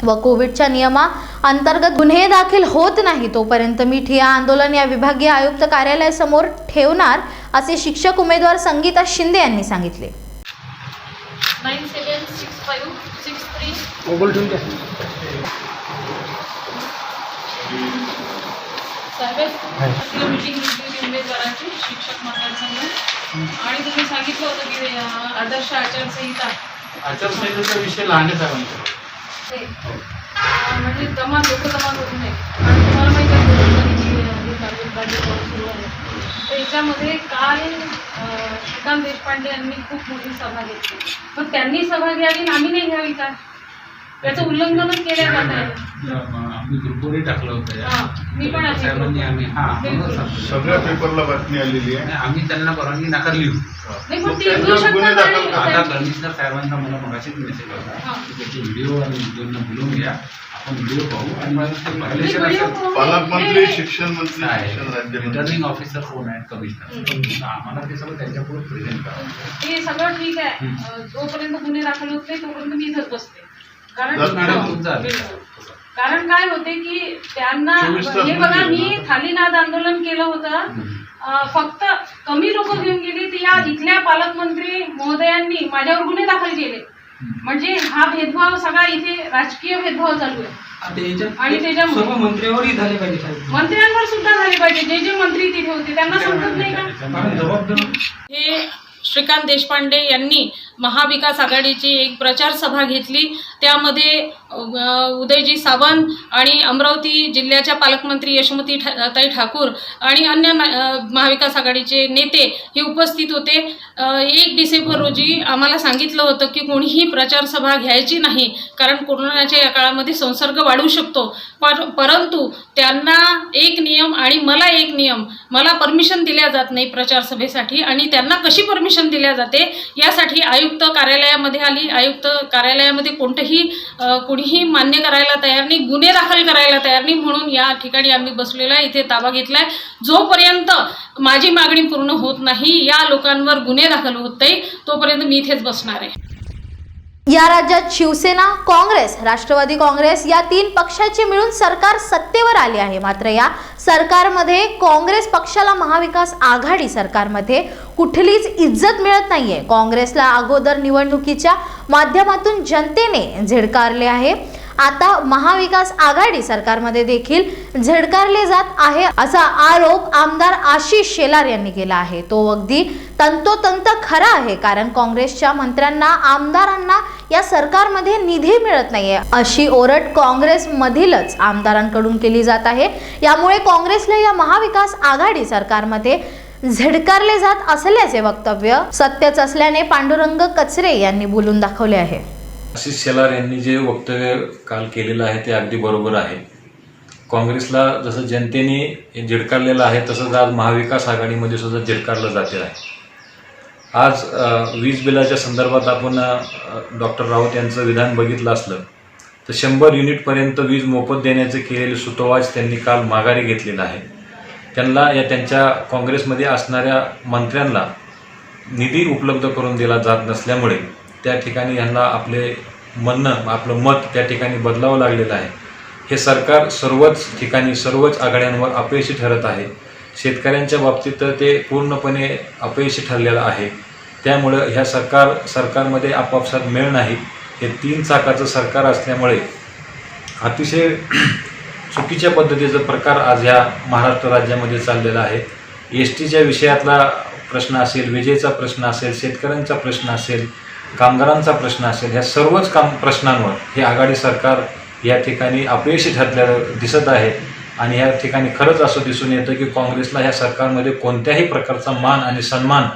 व कोविडच्या नियमा अंतर्गत गुन्हे दाखल होत नाही तोपर्यंत मी ठिय्या आंदोलन या विभागीय आयुक्त कार्यालयासमोर ठेवणार, असे शिक्षक उमेदवार संगीता शिंदे यांनी सांगितले. 976563 मोबाईल ठेवून द्या. मीटिंग घेतली उमेदवारांची शिक्षक मतदारसंघ आणि तुम्ही सांगितलं होतं की आदर्श आचारसंहिताचा विषय लहान साहेबांचा म्हणजे लोक जमा करू नये. आणि तुम्हाला माहिती आहे सुरू आहे तर याच्यामध्ये काल श्रीकांत देशपांडे यांनी खूप मोठी सभा घेतली. पण त्यांनी सभा घ्यावी आणि आम्ही नाही घ्यावी का? त्याचं उल्लंघनच केलं जात आहे. आम्ही ग्रुपवरही टाकलं होतं. मी पण साहेबांनी आम्ही सगळ्या पेपरला बातमी आलेली आहे. आम्ही त्यांना परवानगी नाकारली होती. आता कमिशनर साहेबांचा मला मगाशीच मेसेज होता की त्याचे व्हिडिओ आणि व्हिडिओना बोलवून घ्या, आपण व्हिडिओ पाहू आणि पालकमंत्री, शिक्षण मंत्री, रिटर्निंग ऑफिसर कोण आहेत कमिशनर, आम्हाला ते सगळं त्यांच्या पुढे प्रेझेंट करावं. हे सगळं ठीक आहे. जोपर्यंत गुन्हे दाखल होत नाही तोपर्यंत मी इथंच बसते. कारण काय होते की त्यांना हे बघा, मी थालीनाद आंदोलन केलं होतं. फक्त कमी लोक घेऊन गेली ती या इथल्या पालकमंत्री महोदयांनी माझ्यावर गुन्हे दाखल केले. म्हणजे हा भेदभाव सगळा इथे राजकीय भेदभाव चालू आहे आणि त्याच्यामुळे मंत्र्यांवरही झाले पाहिजे, मंत्र्यांवर सुद्धा झाले पाहिजे. जे मंत्री तिथे होते त्यांना समजत नाही का? हे श्रीकांत देशपांडे यांनी महाविकास आघाडीची एक प्रचार सभा घेतली. त्यामध्ये उदयजी सावंत आणि अमरावती जिल्ह्याच्या पालकमंत्री यशोमती ताई ठाकूर आणि अन्य महाविकास आघाडीचे नेते हे उपस्थित होते. 1 डिसेंबर रोजी आम्हाला सांगितलं होतं की कोणीही प्रचार सभा घ्यायची नाही, कारण कोरोनाच्या या काळामध्ये संसर्ग वाढू शकतो. परंतु त्यांना एक नियम आणि मला एक नियम, मला परमिशन दिल्या जात नाही प्रचार सभेसाठी आणि त्यांना कशी परमिशन दिल्या जाते यासाठी आयुक्त कार्यालयामध्ये आली. आयुक्त कार्यालयामध्ये कोणीही मान्य करायला तयार नाही, गुन्हे दाखल करायला तयार नाही. म्हणून या ठिकाणी आम्ही बसलेलो आहे, इथे ताबा घेतलाय. जोपर्यंत माझी मागणी पूर्ण होत नाही, या लोकांवर गुन्हे दाखल होत नाही, तोपर्यंत मी इथेच बसणार आहे. या राज्यात शिवसेना, काँग्रेस, राष्ट्रवादी काँग्रेस या 3 पक्षाचे मिळून सरकार सत्तेवर आले आहे. मात्र या सरकारमध्ये काँग्रेस पक्षाला महाविकास आघाडी सरकारमध्ये कुठलीच इज्जत मिळत नाहीये. काँग्रेसला अगोदर निवडणुकीच्या माध्यमातून जनतेने झिडकारले आहे. आता महाविकास आघाडी सरकारमध्ये देखील झिडकारले जात आहे, असा आरोप आमदार आशिष शेलार यांनी केला आहे. तो अगदी तंतोतंत खरा आहे, कारण काँग्रेसच्या मंत्र्यांना, आमदारांना या सरकारमध्ये निधी मिळत नाहीये, अशी ओरड काँग्रेसमधीलच आमदारांकडून केली जात आहे. यामुळे काँग्रेसला या महाविकास आघाडी सरकारमध्ये झिडकारले जात असल्याचे वक्तव्य सत्यच असल्याने पांडुरंग कचरे यांनी बोलून दाखवले आहे. आशिष शेलार यांनी जे वक्तव्य काल केलेलं आहे ते अगदी बरोबर आहे. काँग्रेसला जसं जनतेने झिडकारलेलं आहे तसंच आज महाविकास आघाडीमध्ये सुद्धा झिडकारलं जाते आहे. आज वीज बिलाच्या संदर्भात आपण डॉक्टर राऊत यांचं विधान बघितलं असलं तर 100 युनिटपर्यंत वीज मोफत देण्याचे केलेले सुतोवाच त्यांनी काल माघारी घेतलेला आहे. त्यांना त्यांच्या काँग्रेसमध्ये असणाऱ्या मंत्र्यांना निधी उपलब्ध करून दिला जात नसल्यामुळे त्या ठिकाणी यांना आपलं मत त्या ठिकाणी बदलावं लागलेलं आहे. हे सरकार सर्वच ठिकाणी सर्वच आघाड्यांवर अपयशी ठरत आहे. शेतकऱ्यांच्या बाबतीत तर ते पूर्णपणे अपयशी ठरलेलं आहे. त्यामुळं ह्या सरकारमध्ये आपापसात मेळ नाही. हे 3 चाकाचं सरकार असल्यामुळे अतिशय चुकीच्या पद्धतीचा प्रकार आज ह्या महाराष्ट्र राज्यामध्ये चाललेला आहे. एसटीच्या विषयातला प्रश्न असेल, विजेचा प्रश्न असेल, शेतकऱ्यांचा प्रश्न असेल, कामगारांचा प्रश्न असेल, ह्या सर्वच प्रश्नांवर हे आघाडी सरकार या ठिकाणी अपयशी ठरलेलं दिसत आहे. आणि या ठिकाणी खरंच असं दिसून येतं की काँग्रेसला ह्या सरकारमध्ये कोणत्याही प्रकारचा मान आणि सन्मान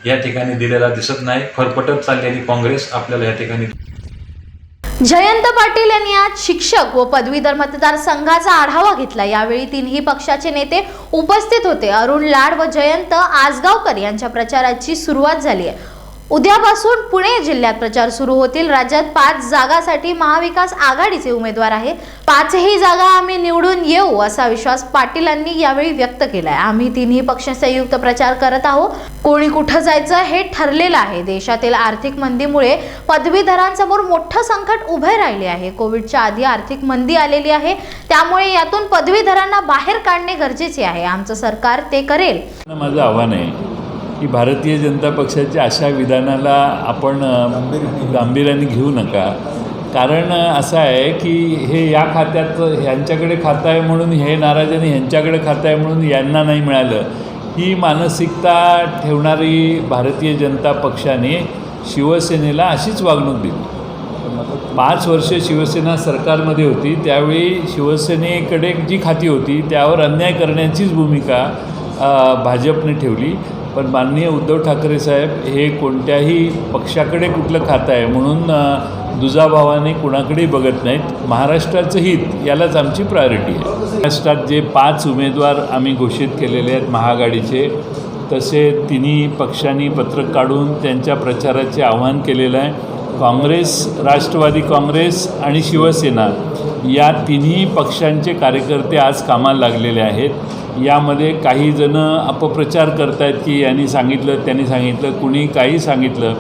या ठिकाणी दिलेला दिसत नाही. फरफटत चाललेली काँग्रेस आपल्याला या ठिकाणी. जयंत पाटील यांनी आज शिक्षक व पदवीधर मतदारसंघाचा आढावा घेतला. यावेळी 3ही पक्षाचे नेते उपस्थित होते. अरुण लाड व जयंत आसगावकर यांच्या प्रचाराची सुरुवात झाली आहे. उद्यापासून पुणे जिल्ह्यात प्रचार सुरू होतील. राज्यात 5 जागांसाठी महाविकास आघाडीचे उमेदवार आहे. 5ही जागा आम्ही निवडून येऊ असा विश्वास पाटीलांनी यावेळी व्यक्त केलाय. आम्ही 3ही पक्ष संयुक्त प्रचार करत आहोत. कोणी कुठं जायचं हे ठरलेलं आहे. देशातील आर्थिक मंदीमुळे पदवीधरांसमोर मोठं संकट उभे राहिले आहे. कोविडच्या आधी आर्थिक मंदी आलेली आहे. त्यामुळे यातून पदवीधरांना बाहेर काढणे गरजेचे आहे. आमचं सरकार ते करेल. माझं आव्हान आहे की भारतीय जनता पक्षाच्या अशा विधानाला आपण गांभीर्याने घेऊ नका. कारण असं आहे की हे या खात्यात ह्यांच्याकडे खातं आहे म्हणून हे नाराज आणि ह्यांच्याकडे खातं आहे म्हणून यांना नाही मिळालं, ही मानसिकता ठेवणारी भारतीय जनता पक्षाने शिवसेनेला अशीच वागणूक दिली. 5 वर्ष शिवसेना सरकारमध्ये होती. त्यावेळी शिवसेनेकडे जी खाती होती त्यावर अन्याय करण्याचीच भूमिका भाजपने ठेवली. पण माननीय उद्धव ठाकरे साहेब हे कोणत्याही पक्षाकडे कुठलं खातं आहे म्हणून दुजाभावाने कुणाकडेही बघत नाहीत. महाराष्ट्राचं हित यालाच आमची प्रायोरिटी आहे. महाराष्ट्रात जे 5 उमेदवार आम्ही घोषित केलेले आहेत महाआघाडीचे, तसे 3ही पक्षांनी पत्रक काढून त्यांच्या प्रचाराचे आवाहन केलेलं आहे. काँग्रेस, राष्ट्रवादी काँग्रेस आणि शिवसेना या 3ही पक्षांचे कार्यकर्ते आज कामाला लागलेले आहेत. यामध्ये काही जणं अपप्रचार करत आहेत की यांनी सांगितलं त्यांनी सांगितलं. कुणी काही सांगितलं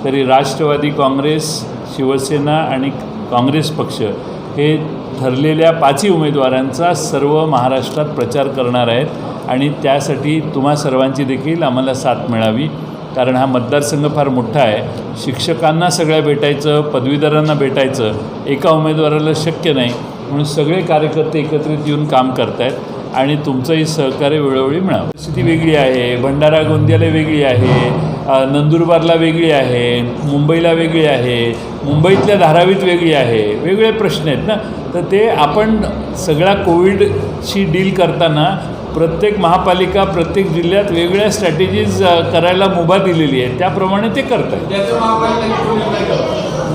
तरी राष्ट्रवादी काँग्रेस, शिवसेना आणि काँग्रेस पक्ष हे ठरलेल्या 5ही उमेदवारांचा सर्व महाराष्ट्रात प्रचार करणार आहेत. आणि त्यासाठी तुम्हा सर्वांची देखील आम्हाला साथ मिळावी. कारण हा मतदारसंघ फार मोठा आहे. शिक्षकांना सगळ्या भेटायचं, पदवीधरांना भेटायचं एका उमेदवाराला शक्य नाही. म्हणून सगळे कार्यकर्ते एकत्रित येऊन काम करत आहेत आणि तुमचंही सहकार्य वेळोवेळी मिळावं. परिस्थिती वेगळी आहे. भंडारा गोंदियाला वेगळी आहे, नंदुरबारला वेगळी आहे, मुंबईला वेगळी आहे, मुंबईतल्या धारावीत वेगळी आहे. वेगळे प्रश्न आहेत ना. तर ते आपण सगळ्या कोविडशी डील करताना प्रत्येक महापालिका प्रत्येक जिल्ह्यात वेगळ्या स्ट्रॅटेजीज करायला मुभा दिलेली आहे. त्याप्रमाणे ते करत आहेत.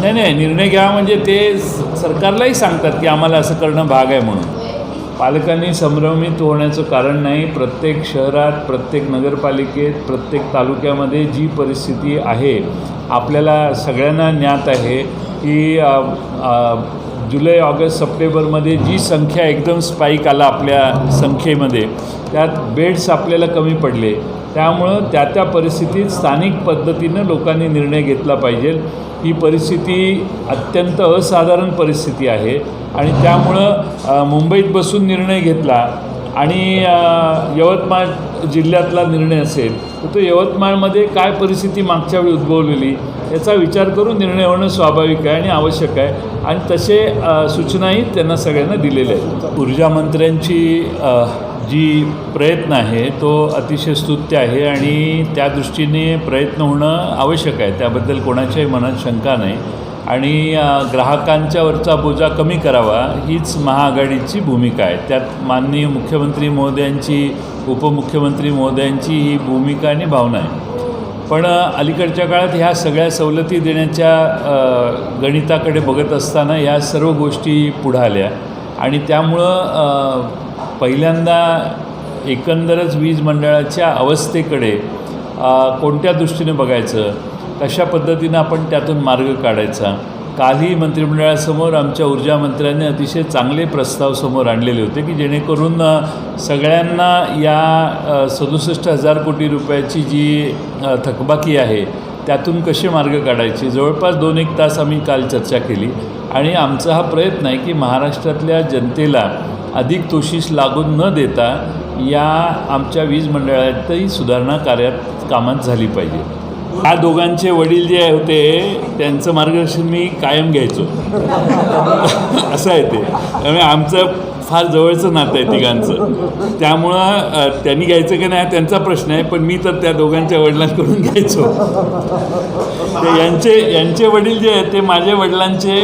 नाही निर्णय घ्या म्हणजे ते सरकारलाही सांगतात की आम्हाला असं करणं भाग आहे म्हणून. पालकांनी संभ्रमित होण्याचं कारण नाही. प्रत्येक शहरात, प्रत्येक नगरपालिकेत, प्रत्येक तालुक्यामध्ये जी परिस्थिती आहे आपल्याला सगळ्यांना ज्ञात आहे की जुलै, ऑगस्ट, सप्टेंबरमध्ये जी संख्या एकदम स्पाईक आला आपल्या संख्येमध्ये, त्यात बेड्स आपल्याला कमी पडले. त्यामुळं त्या परिस्थितीत स्थानिक पद्धतीनं लोकांनी निर्णय घेतला पाहिजे. ही परिस्थिती अत्यंत असाधारण परिस्थिती आहे आणि त्यामुळं मुंबईत बसून निर्णय घेतला आणि यवतमाळ जिल्ह्यातला निर्णय असेल तर तो यवतमाळमध्ये काय परिस्थिती मागच्या वेळी उद्भवलेली याचा विचार करून निर्णय होणं स्वाभाविक आहे आणि आवश्यक आहे. आणि तसे सूचनाही त्यांना सगळ्यांना दिलेल्या आहेत. ऊर्जा मंत्र्यांची जी प्रयत्न आहे तो अतिशय स्तुत्य आहे आणि त्या दृष्टीने प्रयत्न होणं आवश्यक आहे. त्याबद्दल कोणाच्याही मनात शंका नाही. आणि ग्राहकांच्यावरचा बोजा कमी करावा हीच महाआघाडीची भूमिका आहे. त्यात माननीय मुख्यमंत्री महोदयांची, उपमुख्यमंत्री महोदयांची ही भूमिका आणि भावना आहे. पण अलीकडच्या काळात ह्या सगळ्या सवलती देण्याच्या गणिताकडे बघत असताना ह्या सर्व गोष्टी पुढं आल्या आणि त्यामुळं पहिल्यांदा एकंदरच वीज मंडळाच्या अवस्थेकडे कोणत्या दृष्टीने बघायचं, कशा पद्धतीनं आपण त्यातून मार्ग काढायचा. कालही मंत्रिमंडळासमोर आमच्या ऊर्जा मंत्र्यांनी अतिशय चांगले प्रस्ताव समोर आणलेले होते की जेणेकरून सगळ्यांना या 67,000 कोटी रुपयाची जी थकबाकी आहे त्यातून कसे मार्ग काढायचे. जवळपास 2-1 तास आम्ही काल चर्चा केली आणि आमचा हा प्रयत्न आहे की महाराष्ट्रातल्या जनतेला अधिक तोशीस लागून न देता या आमच्या वीज मंडळातही सुधारणा कामात झाली पाहिजे. या दोघांचे वडील जे होते त्यांचं मार्गदर्शन मी कायम घ्यायचो असं आहे ते. त्यामुळे आमचं फार जवळचं नातं आहे तिघांचं, त्यामुळं त्यांनी घ्यायचं की नाही त्यांचा प्रश्न आहे, पण मी तर त्या दोघांच्या वडिलांकडून घ्यायचो. ते यांचे वडील जे आहेत ते माझ्या वडिलांचे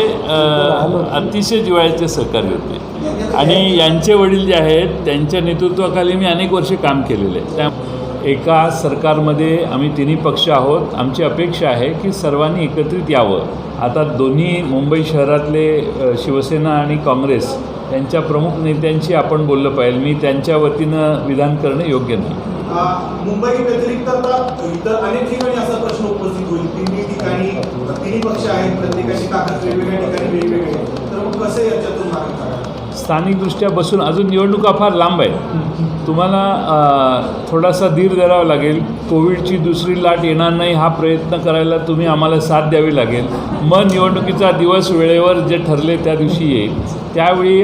अतिशय जिव्हाळ्याचे सहकारी होते आणि यांचे वडील जे आहेत त्यांच्या नेतृत्वाखाली मी अनेक वर्षे काम केलेलं आहे. त्या एका सरकारमध्ये आम्ही तिन्ही पक्ष आहोत. आमची अपेक्षा आहे की सर्वांनी एकत्रित यावं. आता दोन्ही मुंबई शहरातले शिवसेना आणि काँग्रेस यांच्या प्रमुख नेत्यांशी आपण बोललं पाहिजे. मी त्यांच्या वतीनं विधान करणं योग्य नाही. मुंबई व्यतिरिक्त आता इतर अनेक ठिकाणी असा प्रश्न उपस्थित होईल. तिन्ही पक्ष आहेत, प्रत्येकाची ताकद वेगवेगळ्या ठिकाणी वेगवेगळी आहे, तर मग कसं याच्यातून मार्ग काढायचा? स्थानिकदृष्ट्या बसून अजून निवडणुका फार लांब आहे. तुम्हाला थोडासा धीर धरावा लागेल. कोविडची दुसरी लाट येणार नाही हा प्रयत्न करायला तुम्ही आम्हाला साथ द्यावी लागेल. मग निवडणुकीचा दिवस वेळेवर जे ठरले त्या दिवशी येईल. त्यावेळी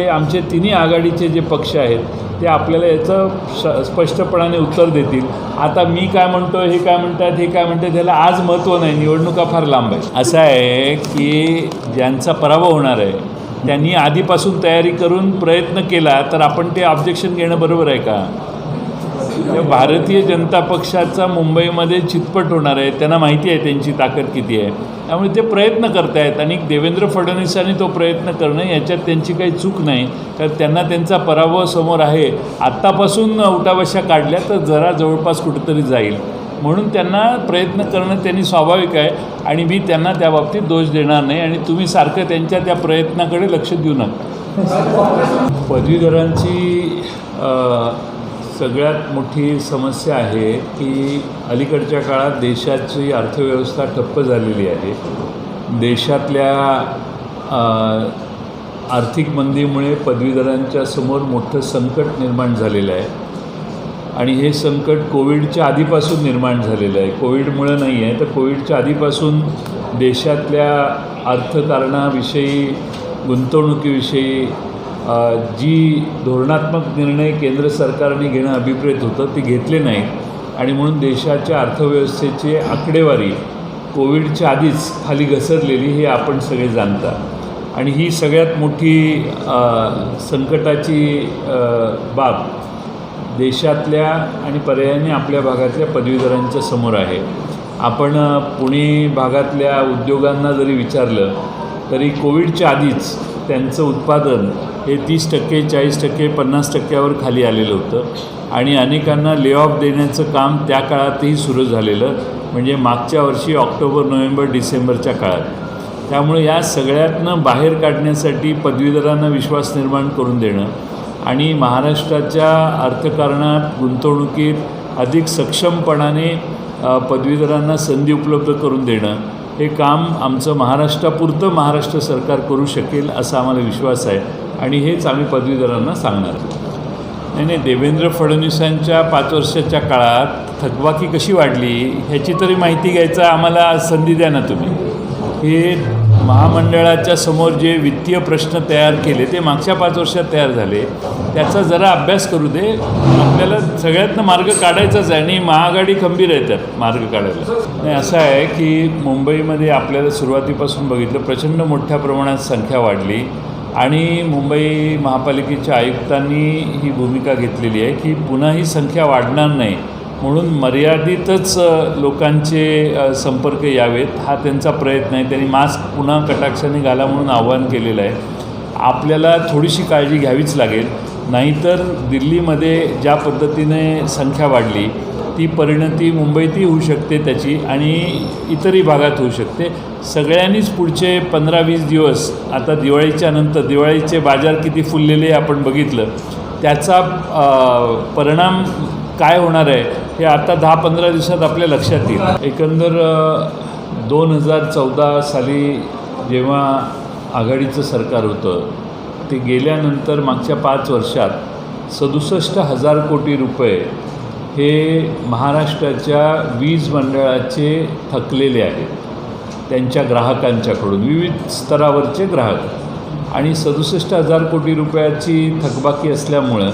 आमचे तिन्ही आघाडीचे जे पक्ष आहेत ते आपल्याला याचं स्पष्टपणाने उत्तर देतील. आता मी काय म्हणतो, हे काय म्हणतात, हे काय म्हणतात, त्याला आज महत्त्व नाही. निवडणुका फार लांब आहे. असं आहे की ज्यांचा पराभव होणार आहे त्यांनी आधीपासून तयारी करून प्रयत्न केला तर आपण ते ऑब्जेक्शन घेणं बरोबर आहे का? भारतीय जनता पक्षाचा मुंबईमध्ये चितपट होणार आहे. त्यांना माहिती आहे त्यांची ताकद किती आहे, त्यामुळे ते प्रयत्न करत आहेत आणि देवेंद्र फडणवीसांनी तो प्रयत्न करणं याच्यात त्यांची काही चूक नाही. तर त्यांना त्यांचा पराभव समोर आहे. आत्तापासून उठाबशा काढल्या तर जरा जवळपास कुठेतरी जाईल, म्हणून त्यांना प्रयत्न करणं त्यांनी स्वाभाविक आहे आणि मी त्यांना त्या बाबतीत दोष देणार नाही आणि तुम्ही सारखं त्यांच्या त्या प्रयत्नाकडे लक्ष देऊ नका. पदवीधरांची सगळ्यात मोठी समस्या आहे की अलीकडच्या काळात देशाची अर्थव्यवस्था ठप्प झालेली आहे. देशातल्या आर्थिक मंदीमुळे पदवीधरांच्या समोर मोठं संकट निर्माण झालेलं आहे आणि हे संकट कोविडच्या आधीपासून निर्माण झालेलं आहे. कोविडमुळं नाही आहे तर कोविडच्या आधीपासून देशातल्या अर्थकारणाविषयी, गुंतवणुकीविषयी जी धोरणात्मक निर्णय केंद्र सरकारने घेणं अभिप्रेत होतं ते घेतले नाहीत आणि म्हणून देशाच्या अर्थव्यवस्थेची आकडेवारी कोविडच्या आधीच खाली घसरलेली हे आपण सगळे जाणता आणि ही सगळ्यात मोठी संकटाची बाब देशातल्या आणि पर्यायाने आपल्या भागातल्या पदवीधरांच्या समोर आहे. आपण पुणे भागातल्या उद्योगांना जरी विचारलं तरी कोविडच्या आधीच त्यांचं उत्पादन हे 30%, 40%, 50%वर खाली आलेलं होतं आणि अनेकांना ले ऑफ देण्याचं काम त्या काळातही सुरू झालेलं, म्हणजे मागच्या वर्षी ऑक्टोबर, नोव्हेंबर, डिसेंबरच्या काळात. त्यामुळे या सगळ्यातनं बाहेर काढण्यासाठी पदवीधरांना विश्वास निर्माण करून देणं आणि महाराष्ट्राच्या अर्थकारणात, गुंतवणुकीत अधिक सक्षमपणाने पदवीधरांना संधी उपलब्ध करून देणं हे काम आमचं महाराष्ट्रापुरतं महाराष्ट्र सरकार करू शकेल असा आम्हाला विश्वास आहे आणि हेच आम्ही पदवीधरांना सांगणार. नाही, देवेंद्र फडणवीसांच्या 5 वर्षाच्या काळात थकबाकी कशी वाढली ह्याची तरी माहिती घ्यायचा आम्हाला संधी द्या ना तुम्ही. हे महामंडळाच्या समोर जे वित्तीय प्रश्न तयार केले ते मागच्या 5 वर्षात तयार झाले, त्याचा जरा अभ्यास करू दे. आपल्याला सगळ्यातनं मार्ग काढायचाच आहे आणि महाआघाडी खंबीर आहे त्यात मार्ग काढायला. नाही, असं आहे की मुंबईमध्ये आपल्याला सुरुवातीपासून बघितलं प्रचंड मोठ्या प्रमाणात संख्या वाढली आणि मुंबई महापालिकेच्या आयुक्तांनी ही भूमिका घेतलेली आहे की पुन्हा ही संख्या वाढणार नाही म्हणून मर्यादितच लोकांचे संपर्क यावेत हा त्यांचा प्रयत्न आहे. त्यांनी मास्क पुन्हा कटाक्षाने घाला म्हणून आवाहन केलेलं आहे. आपल्याला थोडीशी काळजी घ्यावीच लागेल, नाहीतर दिल्लीमध्ये ज्या पद्धतीने संख्या वाढली ती परिणती मुंबईतही होऊ शकते त्याची आणि इतरही भागात होऊ शकते. सगळ्यांनीच पुढचे 15-20 दिवस, आता दिवाळीच्या नंतर दिवाळीचे बाजार किती फुललेले आपण बघितलं, त्याचा परिणाम काय होणार आहे हे आता 10-15 दिवसात आपल्या लक्षात येईल. एकंदर 2014 साली जेव्हा आघाडीचं सरकार होतं ते गेल्यानंतर मागच्या 5 वर्षात 67,000 कोटी रुपये हे महाराष्ट्राच्या वीज मंडळाचे थकलेले आहेत त्यांच्या ग्राहकांच्याकडून, विविध स्तरावरचे ग्राहक. आणि 67,000 कोटी रुपयाची थकबाकी असल्यामुळं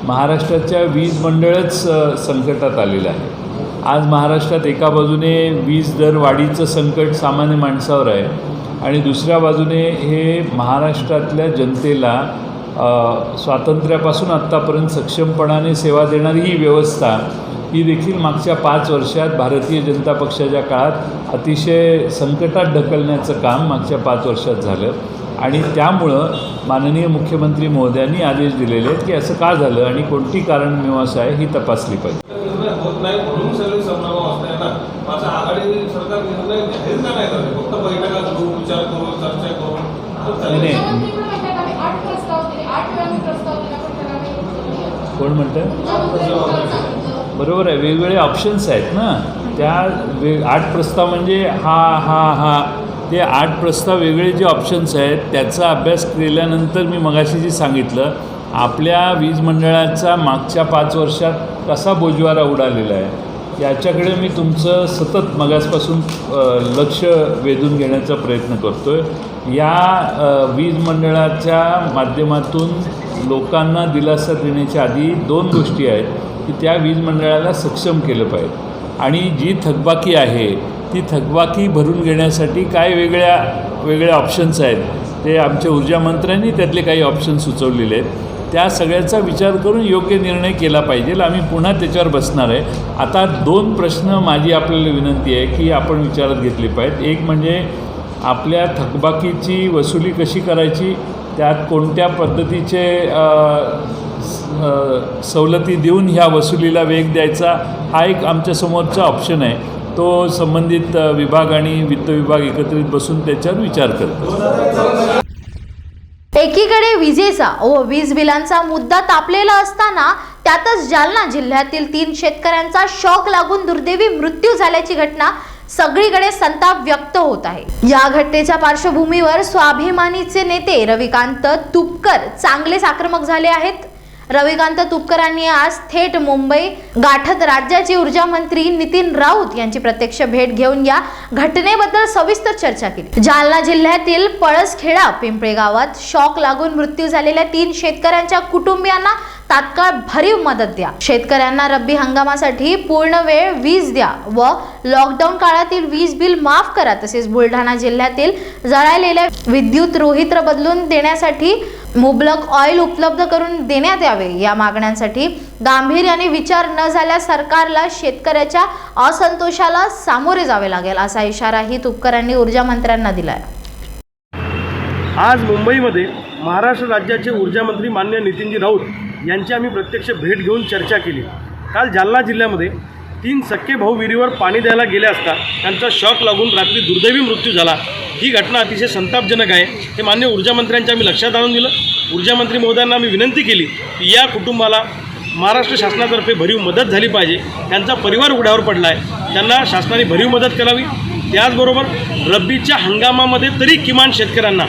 महाराष्ट्राच्या वीज मंडळच संकटात आलेलं आहे. आज महाराष्ट्रात एका बाजूने वीज दर वाढीचं संकट सामान्य माणसावर आहे आणि दुसऱ्या बाजूने हे महाराष्ट्रातल्या जनतेला स्वातंत्र्यापासून आत्तापर्यंत सक्षमपणाने सेवा देणारी ही व्यवस्था ही देखील मागच्या 5 वर्षात भारतीय जनता पक्षाच्या काळात अतिशय संकटात ढकलण्याचं काम मागच्या 5 वर्षात झालं. आणि त्यामुळं माननीय मुख्यमंत्री महोदयांनी आदेश दिलेले आहेत की असं का झालं आणि कोणती कारण मीमांसा आहे ही तपासली पाहिजे. होत नाही म्हणून सगळे समनावा असताना ना माझा आघाडी सरकार निर्णय जाहीर नाही करते, फक्त बैठका करून विचार करून चर्चा करून. कोण म्हणतं? बरोबर आहे, वेगवेगळे ऑप्शन्स आहेत ना. त्या 8 प्रस्ताव म्हणजे हा ते 8 प्रस्ताव वेगळे जे ऑप्शन्स आहेत त्याचा अभ्यास केल्यानंतर मी मगाशी जे सांगितलं आपल्या वीज मंडळाचा मागच्या 5 वर्षात कसा बोजवारा उडालेला आहे याच्याकडे मी तुमचं सतत मगासपासून लक्ष वेधून घेण्याचा प्रयत्न करतो आहे. या वीज मंडळाच्या माध्यमातून लोकांना दिलासा देण्याच्या आधी 2 गोष्टी आहेत की त्या वीज मंडळाला सक्षम केलं पाहिजे आणि जी थकबाकी आहे ती थकबाकी भरून घेण्यासाठी काय वेगळ्या ऑप्शन्स आहेत ते आमच्या ऊर्जा मंत्र्यांनी त्यातले काही ऑप्शन सुचवलेले आहेत. त्या सगळ्याचा विचार करून योग्य निर्णय केला पाहिजे. आम्ही पुन्हा त्याच्यावर बसणार आहे. आता 2 प्रश्न माझी आपल्याला विनंती आहे की आपण विचारात घेतले पाहिजेत. एक म्हणजे आपल्या थकबाकीची वसुली कशी करायची, त्यात कोणत्या पद्धतीचे सवलती देऊन ह्या वसुलीला वेग द्यायचा हा एक आमच्यासमोरचा ऑप्शन आहे. तो संबंधित विभाग आणि वित्त विभाग एकत्रित बसून त्याच्यावर विचार करतो. एकीकडे विजेचा व वीज बिलांचा मुद्दा तापलेला असताना त्यातच जालना जिल्ह्यातील 3 शेतकऱ्यांचा शॉक लागून दुर्दैवी मृत्यू झाल्याची घटना सगळीकडे संताप व्यक्त होत आहे. या घटनेच्या पार्श्वभूमीवर स्वाभिमानीचे नेते रविकांत तुपकर चांगलेच आक्रमक झाले आहेत. रविकांत तुपकरांनी आज थेट मुंबई गाठत राज्याचे ऊर्जा मंत्री नितीन राऊत यांची प्रत्यक्ष भेट घेऊन या घटनेबद्दल सविस्तर चर्चा केली. जालना जिल्ह्यातील पळसखेडा पिंपळे गावात शॉक लागून मृत्यू झालेल्या 3 शेतकऱ्यांच्या कुटुंबियांना तात्काळ भरीव मदत द्या, शेतकऱ्यांना रब्बी हंगामासाठी पूर्ण वेळ वीज द्या व लॉकडाऊन काळातील वीज बिल माफ करा. तसेच बुलढाणा जिल्ह्यातील जळालेल्या विद्युत रोहित्र बदलून देण्यासाठी मुबलक ऑइल उपलब्ध करून देण्यात यावे या मागण्यांसाठी गांभीर्याने विचार न झाल्यास सरकारला शेतकऱ्याच्या असंतोषाला सामोरे जावे लागेल असा इशाराही तुपकरांनी ऊर्जा मंत्र्यांना दिलाय. आज मुंबईमध्ये महाराष्ट्र राज्याचे ऊर्जा मंत्री माननीय नितीनजी राऊत यांची आम्ही प्रत्यक्ष भेट घेऊन चर्चा केली. काल जालना जिल्ह्यामध्ये 3 सख्खे भाऊ विहिरीवर पाणी द्यायला गेले असता त्यांचा शॉक लागून रात्री दुर्दैवी मृत्यू झाला. ही घटना अतिशय संतापजनक आहे. हे मान्य ऊर्जा मंत्र्यांच्या आम्ही लक्षात आणून दिलं. ऊर्जा मंत्री महोदयांना आम्ही विनंती केली की या कुटुंबाला महाराष्ट्र शासनातर्फे भरीव मदत झाली पाहिजे. त्यांचा परिवार उघड्यावर पडला आहे, त्यांना शासनाने भरीव मदत करावी. त्याचबरोबर रब्बीच्या हंगामामध्ये तरी किमान शेतकऱ्यांना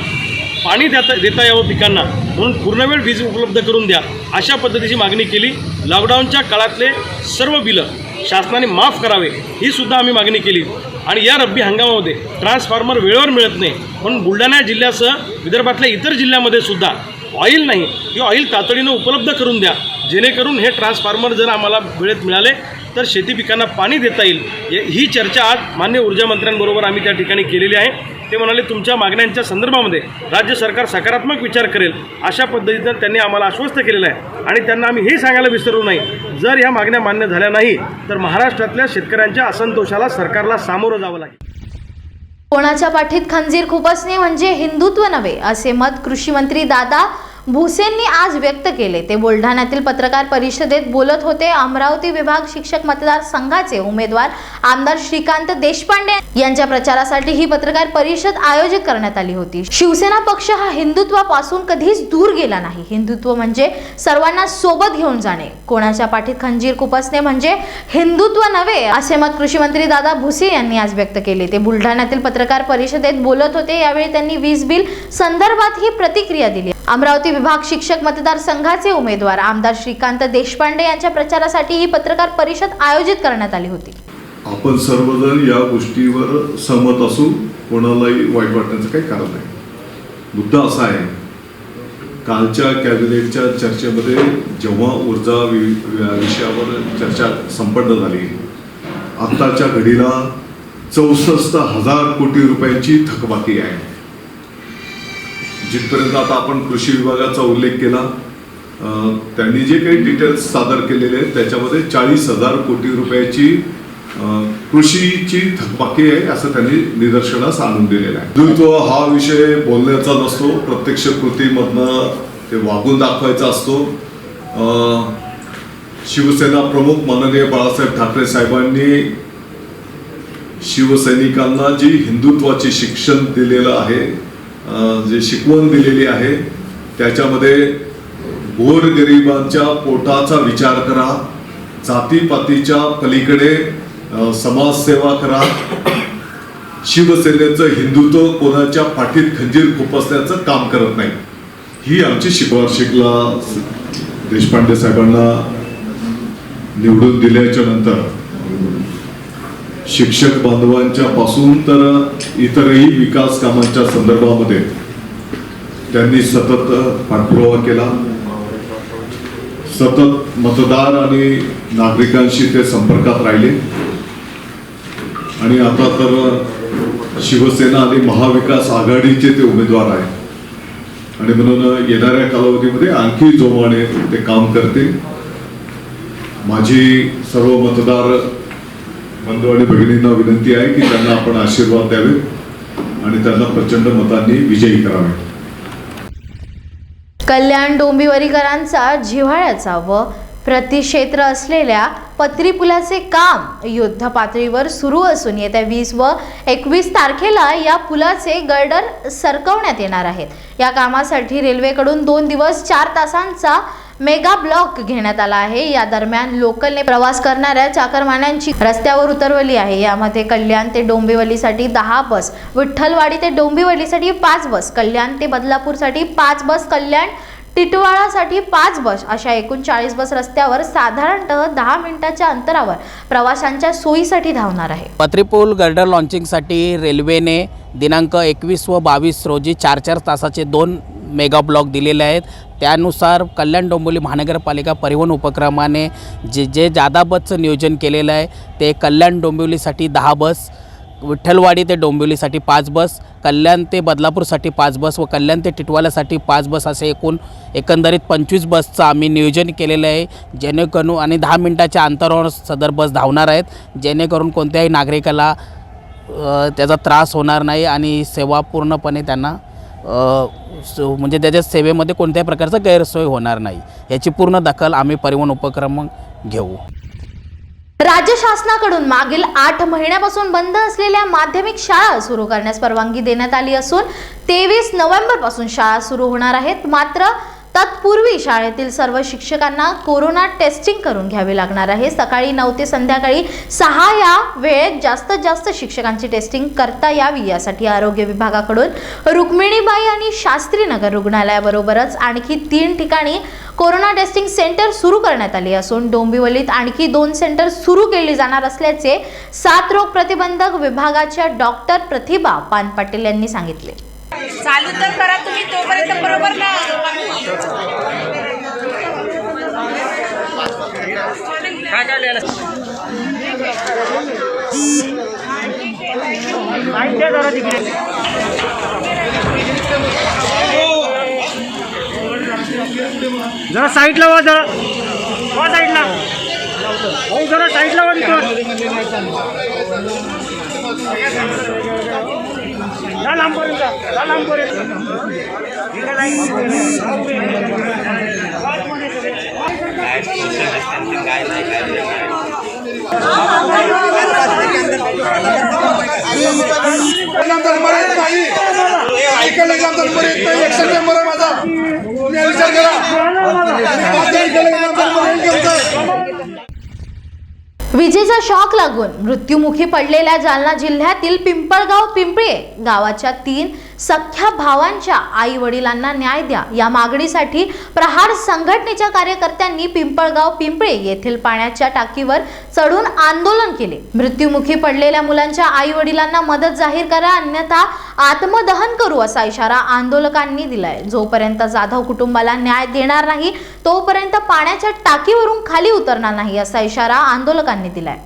पाणी देता यावं पिकांना म्हणून पूर्णवेळ वीज उपलब्ध करून द्या अशा पद्धतीची मागणी केली. लॉकडाऊनच्या काळातले सर्व बिलं शासनाने माफ करावे ही सुद्धा आम्ही मागणी केली. आणि या रब्बी हंगामामध्ये ट्रान्सफॉर्मर वेळेवर मिळत नाही म्हणून बुलढाणा जिल्ह्यासह विदर्भातल्या इतर जिल्ह्यामध्ये सुद्धा ऑइल नाही, ही ऑइल तातडीनं उपलब्ध करून द्या जेणेकरून हे ट्रान्सफॉर्मर जर आम्हाला वेळेत मिळाले तर शेती पिकांना पाणी देता येईल. ही चर्चा आज मान्य ऊर्जा मंत्र्यांबरोबर आम्ही त्या ठिकाणी केलेली आहे. ते म्हणाले तुमच्या मागण्यांच्या संदर्भामध्ये राज्य सरकार सकारात्मक विचार करेल अशा पद्धतीनं त्यांनी आम्हाला आश्वस्त केलेलं आहे. आणि त्यांना आम्ही हे सांगायला विसरू नाही, जर ह्या मागण्या मान्य झाल्या नाही तर महाराष्ट्रातल्या शेतकऱ्यांच्या असंतोषाला सरकारला सामोरं जावं लागेल. कोणाच्या पाठीत खंजीर खुपसणे म्हणजे हिंदुत्व नव्हे असे मत कृषी मंत्री दादा भुसेंनी आज व्यक्त केले. ते बुलढाण्यातील पत्रकार परिषदेत बोलत होते. अमरावती विभाग शिक्षक मतदारसंघाचे उमेदवार आमदार श्रीकांत देशपांडे यांच्या प्रचारासाठी ही पत्रकार परिषद आयोजित करण्यात आली होती. शिवसेना पक्ष हा हिंदुत्वापासून कधीच दूर गेला नाही. हिंदुत्व म्हणजे सर्वांना सोबत घेऊन जाणे, कोणाच्या पाठीत खंजीर खुपसणे म्हणजे हिंदुत्व नव्हे, असे मत कृषी मंत्री दादा भुसे यांनी आज व्यक्त केले. ते बुलढाण्यातील पत्रकार परिषदेत बोलत होते. यावेळी त्यांनी वीज बिल संदर्भात ही प्रतिक्रिया दिली. अमरावती विभाग शिक्षक मतदारसंघाचे उमेदवार आमदार श्रीकांत देशपांडे यांच्या प्रचारासाठी ही पत्रकार परिषद आयोजित करण्यात आली होती. आपण सर्वजण या गोष्टीवर सहमत असू, कोणालाही वाईट वाटण्याचं काही कारण नाही. मुद्दा असा आहे, कालच्या कॅबिनेटच्या चर्चेमध्ये जेव्हा ऊर्जा विषयावर चर्चा संपन्न झाली, आत्ताच्या घडीला 64,000 कोटी रुपयांची थकबाकी आहे. जिथपर्यंत आता आपण कृषी विभागाचा उल्लेख केला, त्यांनी जे काही डिटेल्स सादर केलेले आहेत त्याच्यामध्ये 40,000 कोटी रुपयाची कृषीची थकबाकी आहे असं त्यांनी निदर्शनास आणून दिलेलं आहे. हिंदुत्व हा विषय बोलण्याचा नसतो, प्रत्यक्ष कृतीमधनं ते वागून दाखवायचा असतो. शिवसेना प्रमुख माननीय बाळासाहेब ठाकरे साहेबांनी शिवसैनिकांना जी हिंदुत्वाचे शिक्षण दिलेलं आहे, जे शिकवण दिलेली आहे, त्याच्यामध्ये गोरगरिबांच्या पोटाचा विचार करा, जातीपातीच्या पलीकडे समाजसेवा करा, शिवसेनेचं हिंदुत्व कोणाच्या पाठीत खंजीर खुपसण्याचं काम करत नाही, ही आमची शिकला. देशपांडे साहेबांना निवडून दिल्याच्या नंतर शिक्षक बांधवांच्या पासून तर इतरही विकास कामांच्या संदर्भामध्ये त्यांनी सतत पाठपुरावा केला. सतत मतदार आणि नागरिकांशी ते संपर्कात राहिले आणि आता तर शिवसेना आणि महाविकास आघाडीचे ते उमेदवार आहेत आणि म्हणून येणाऱ्या कालावधीमध्ये आणखी जोमाने ते काम करतील. माझी सर्व मतदार बंधू आणि भगिनींना विनंती आहे की त्यांना आपण आशीर्वाद द्यावे आणि त्यांना प्रचंड मतांनी विजयी करावे. कल्याण डोंबिवलीकरांचा जिव्हाळ्याचा व प्रतिक्षेत्र असलेल्या पत्री पुलाचे काम युद्ध पातळीवर सुरू असून येत्या 20 व 21 तारखेला या पुलाचे गर्डर सरकवण्यात येणार आहेत. या कामासाठी रेल्वेकडून 2 दिवस 4 तासांचा मेगा ब्लॉक घेण्यात आला आहे. या दरम्यान लोकलने प्रवास करणाऱ्या चाकरमान्यांची रस्त्यावर उतरवली आहे. यामध्ये कल्याण ते डोंबिवलीसाठी 10 बस, विठ्ठलवाडी ते डोंबिवलीसाठी 5 बस, कल्याण ते बदलापूरसाठी 5 बस, कल्याण टिटवाळासाठी 5 बस अशा एकूण 40 बस रस्त्यावर साधारणतः 10 मिनिटाच्या अंतरावर प्रवाशांच्या सोयीसाठी धावणार आहे. पत्रीपूल गर्डर लॉन्चिंगसाठी रेल्वेने दिनांक 21 व 22 रोजी 4-4 तासाचे 2 मेगा ब्लॉक दिलेले आहेत. त्यानुसार कल्याण डोंबिवली महानगरपालिका परिवहन उपक्रमाने जे जादा बसचं नियोजन केलेलं आहे ते कल्याण डोंबिवलीसाठी 10 बस, विठ्ठलवाडी ते डोंबिवलीसाठी 5 बस, कल्याण ते बदलापूरसाठी 5 बस व कल्याण ते टिटवाळ्यासाठी 5 बस असे एकंदरीत 25 बसचं आम्ही नियोजन केलेलं आहे. जेणेकरून आणि 10 मिनिटाच्या अंतरावर सदर बस धावणार आहेत, जेणेकरून कोणत्याही नागरिकाला त्याचा त्रास होणार नाही आणि सेवा पूर्णपणे त्यांना म्हणजे त्याच्या सेवेमध्ये कोणत्याही प्रकारचा गैरसोय होणार नाही, याची पूर्ण दखल आम्ही परिवहन उपक्रम घेऊ. राज्य शासनाकडून मागील 8 महिन्यापासून बंद असलेल्या माध्यमिक शाळा सुरू करण्यास परवानगी देण्यात आली असून 23 नोव्हेंबरपासून शाळा सुरू होणार आहेत. मात्र तत्पूर्वी शाळेतील सर्व शिक्षकांना कोरोना टेस्टिंग करून घ्यावी लागणार आहे. सकाळी 9 ते संध्याकाळी 6 या वेळेत जास्तीत जास्त शिक्षकांची टेस्टिंग करता यावी यासाठी आरोग्य विभागाकडून रुक्मिणीबाई आणि शास्त्रीनगर रुग्णालयाबरोबरच आणखी 3 ठिकाणी कोरोना टेस्टिंग सेंटर सुरू करण्यात आले असून डोंबिवलीत आणखी 2 सेंटर सुरू केली जाणार असल्याचे साथ रोग प्रतिबंधक विभागाच्या डॉक्टर प्रतिभा पानपाटील यांनी सांगितले. चालू तर करा तुम्ही तोपर्यंत बरोबर ना. जरा साईडला वा, जरा साईडला हो, जरा साईडला वा. विजेचा शॉक लागून मृत्युमुखी पडलेल्या जालना जिल्ह्यातील पिंपळगाव पिंपळे गावाच्या 3 सख्या भावांच्या आई वडिलांना न्याय द्या या मागणीसाठी प्रहार संघटनेच्या कार्यकर्त्यांनी पिंपळगाव पिंपळे येथील पाण्याच्या टाकीवर चढून आंदोलन केले. मृत्युमुखी पडलेल्या मुलांच्या आई वडिलांना मदत जाहीर करा अन्यथा आत्मदहन करू असा इशारा आंदोलकांनी दिलाय. जोपर्यंत जाधव कुटुंबाला न्याय देणार नाही तोपर्यंत पाण्याच्या टाकीवरून खाली उतरणार नाही असा इशारा आंदोलकांनी दिलाय.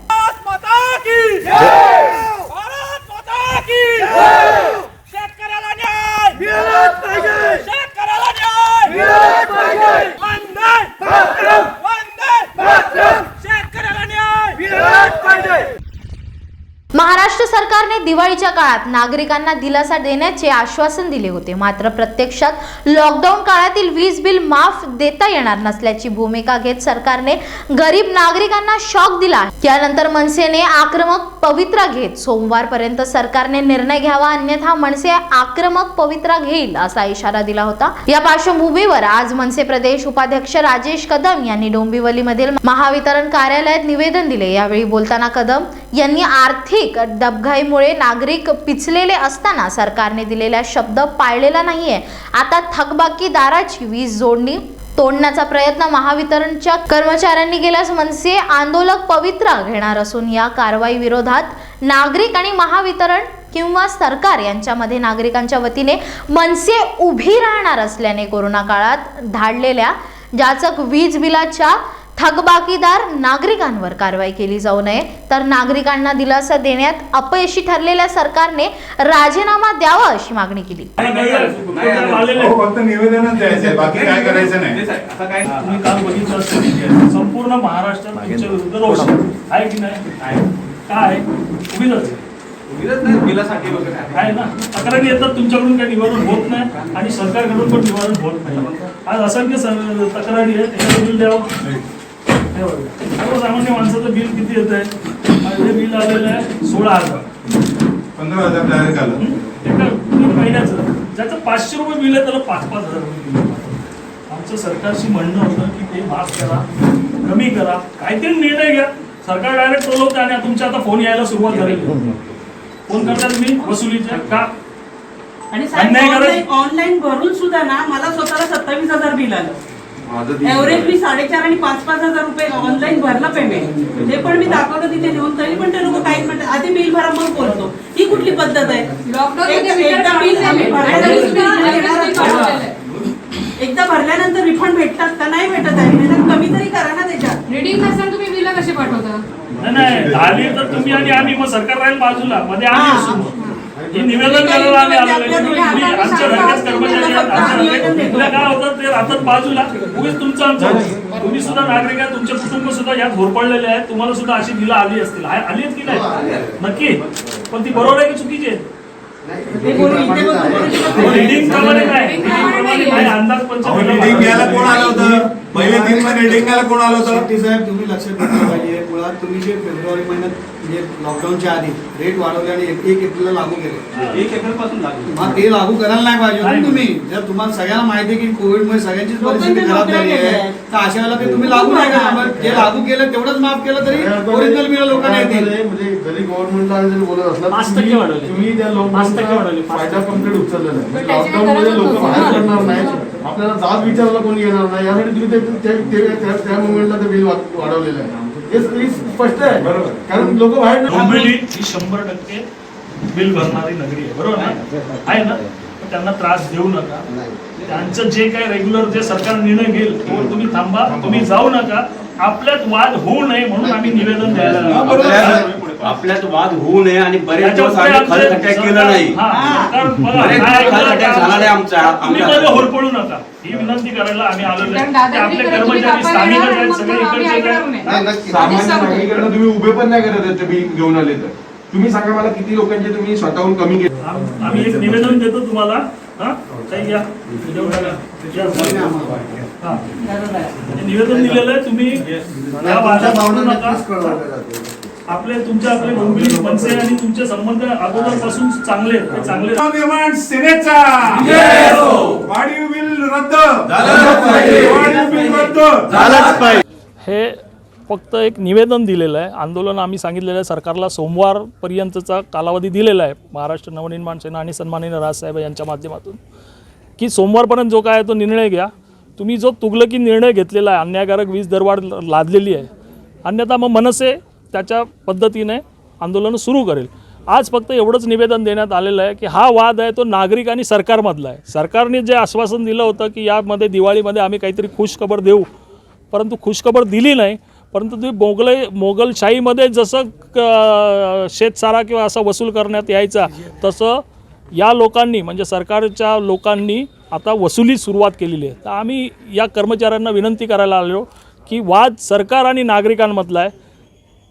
महाराष्ट्र सरकारने दिवाळीच्या काळात नागरिकांना दिलासा देण्याचे आश्वासन दिले होते. मात्र प्रत्यक्षात लॉकडाऊन काळातील वीज बिल माफ देता येणार नसल्याची भूमिका घेत सरकारने गरीब नागरिकांना शॉक दिला. त्यानंतर मनसेने आक्रमक पवित्रा घेत सोमवारपर्यंत सरकारने निर्णय घ्यावा अन्यथा मनसे आक्रमक पवित्रा घेईल असा इशारा दिला होता. या पार्श्वभूमीवर आज मनसे प्रदेश उपाध्यक्ष राजेश कदम यांनी डोंबिवलीमधील महावितरण कार्यालयात निवेदन दिले. यावेळी बोलताना कदम यांनी आर्थिक डबघाईमुळे नागरिक पिचलेले असताना सरकारने दिलेला शब्द पाळलेला नाहीये. आता थकबाकीदाराची वीज जोडणी तोडण्याचा प्रयत्न महावितरणच्या कर्मचाऱ्यांनी केल्यास मनसे आंदोलक पवित्रा घेणार असून या कारवाई विरोधात नागरिक आणि महावितरण किंवा सरकार यांच्यामध्ये नागरिकांच्या वतीने मनसे उभी राहणार असल्याने कोरोना काळात धाडलेल्या जाचक वीज बिलाच्या थकबाकीदार नागरिकांवर कारवाई केली जाऊ नये तर नागरिकांना दिलासा देण्यात अपयशी ठरलेल्या सरकारने राजीनामा द्यावा अशी मागणी केली. फक्त निवेदनच द्यायचं, बाकी काय करायचं नाही. तुम्ही काल बघितलं असेल संपूर्ण महाराष्ट्रात तुमच्या विरुद्ध रोष आहे की नाही? काय उभीच नाही बिलासाठी वगैरे आहे ना. तक्रारी येतात तुमच्याकडून काही निवारण होत नाही आणि सरकारकडून पण निवारण होत नाही. आज असंख्य तक्रारी आहेत, त्याचं बिल द्यावं. सर्वसामान्य माणसाचं बिल किती येत आहे? हे बिल आलेलं आहे 16,000 15,000 डायरेक्ट आलं एका 3 महिन्याचं. ज्याचं 500 रुपये बिल आहे त्याला 5,000 रुपये बिल. आमचं सरकारशी म्हणणं होतं की ते माफ करा, कमी करा, काहीतरी निर्णय घ्या. सरकार डायरेक्ट बोलवतं आणि तुमच्या आता फोन यायला सुरुवात झाली. फोन करता तुम्ही वसुलीच्या का? आणि ऑनलाईन भरून सुद्धा ना मला स्वतःला 27,000 बिल आलं. एव्हरेज मी 4.5 आणि 5,000 रुपये ऑनलाईन भरला पेमेंट. ते पण मी दाखवलं तिथे देऊन, तरी पण ते लोक काही म्हणतात आधी बिल भरा मग बोलतो. ही कुठली पद्धत आहे? एकदा भरल्यानंतर रिफंड भेटतात का? नाही भेटत आहे. कमी तरी करा ना त्याच्यात. रीडिंग नसेल तुम्ही बिल कसे पाठवता? नाही आली तर तुम्ही आणि आम्ही मग सरकार राहील बाजूला, मध्ये आम्ही असू. हे निवेदन करायला आम्ही आलेलो. आमच्या घरच्याच कर्मचारी आहेत. काय होतं ते राहतात बाजूला. उगीच तुमचं आमचं. तुम्ही सुद्धा नागरिक आहे, तुमचे कुटुंब सुद्धा यात होरपडलेले आहेत. तुम्हाला सुद्धा अशी बिलं आली असतील. आली आहेत की नाही? नक्की. पण ती बरोबर आहे की चुकीची आहे? रीडिंग प्रमाणे काय अंदाज रीडिंग घ्यायला कोण आलं होतं? पहिले 3 महिने रीडिंग घ्यायला कोण आलं होतं? साहेब तुम्ही लक्षात घेतलं पाहिजे. मुळात तुम्ही जे फेब्रुवारी महिन्यात म्हणजे लॉकडाऊनच्या आधी रेट वाढवले आणि 1 एप्रिलला लागू केले. 1 एप्रिलपासून मग ते लागू करायला नाही पाहिजे ना तुम्ही. जर तुम्हाला सगळ्यांना माहिती आहे की कोविडमुळे सगळ्यांचीच परिस्थिती खराब झाली आहे तर अशा वेळेला ते तुम्ही लागू नाही करा. जे लागू केलं तेवढंच माफ केलं तरी ओरिजिनल बिल लोकांना येतील. म्हणजे जरी गव्हर्नमेंटला जरी बोलत असला तुम्ही त्या लोकांचा फायदा कंप्लीट उचललेला आहे. लॉकडाऊनमध्ये लोक बाहेर पडणार नाही, आपल्याला जाब विचारायला कोणी येणार नाही, यासाठी तुम्ही त्या मोमेंटला ते बिल वाढवलेलं आहे. हे स्पष्ट आहे. बरोबर. कारण लोक बाहेर डोंबिवली ही 100% बिल भरणारी नगरी आहे. बरोबर आहे ना? त्यांना त्रास देऊ नका. त्यांचं जे काही रेग्युलर जे सरकार निर्णय घेईल तो तुम्ही थांबा, तुम्ही जाऊ नका. आपल्यात वाद होऊ नये म्हणून आम्ही निवेदन द्यायला. आपल्यात वाद होऊ नये आणि बरेच दिवस आम्ही खलखट्याक केलं नाही. खलखट्याक झाला नाही आमचा. होरपळू नका ही विनंती करायला आम्ही आलेलो आहे. आपले कर्मचारी स्थानिक आहेत, सगळे इकडचे सामान्य नागरिकांना तुम्ही उभे पण नाही करत ते बिल घेऊन आले तर तुम्ही सांगा मला किती लोकांचे तुम्ही स्वतःहून कमी केले. आम्ही एक निवेदन देतो तुम्हाला. निवेदन दिलेलं आहे. तुम्ही या भागात वाढू नका. आपले डोंबिवली मनसे आणि तुमचे संबंध अगोदरपासून चांगले निर्माण सेनेचा वाढीव बिल रद्द झालंच पाहिजे. हे फक्त एक निवेदन दिलेलं आहे. आंदोलन आम्ही सांगितलेलं आहे सरकारला सोमवारपर्यंतचा कालावधी दिलेला आहे महाराष्ट्र नवनिर्माण सेना आणि सन्माननीय राजसाहेब यांच्या माध्यमातून, की सोमवारपर्यंत जो काय तो निर्णय घ्या. तुम्ही जो तुगलकी निर्णय घेतलेला आहे, अन्यायकारक वीज दरवाढ लादलेली आहे, अन्यथा मग मनसे त्याच्या पद्धतीने आंदोलन सुरू करेल. आज फक्त एवढंच निवेदन देण्यात आलेलं आहे की हा वाद आहे तो नागरिक आणि सरकारमधला आहे. सरकारने जे आश्वासन दिलं होतं की यामध्ये दिवाळीमध्ये आम्ही काहीतरी खुशखबर देऊ, परंतु खुशखबर दिली नाही. परंतु तुम्ही मोगलशाहीमध्ये जसं शेतसारा किंवा असा वसूल करण्यात यायचा, तसं या लोकांनी म्हणजे सरकारच्या लोकांनी आता वसुली सुरुवात केलेली आहे. तर आम्ही या कर्मचाऱ्यांना विनंती करायला आलो की वाद सरकार आणि नागरिकांमधला आहे.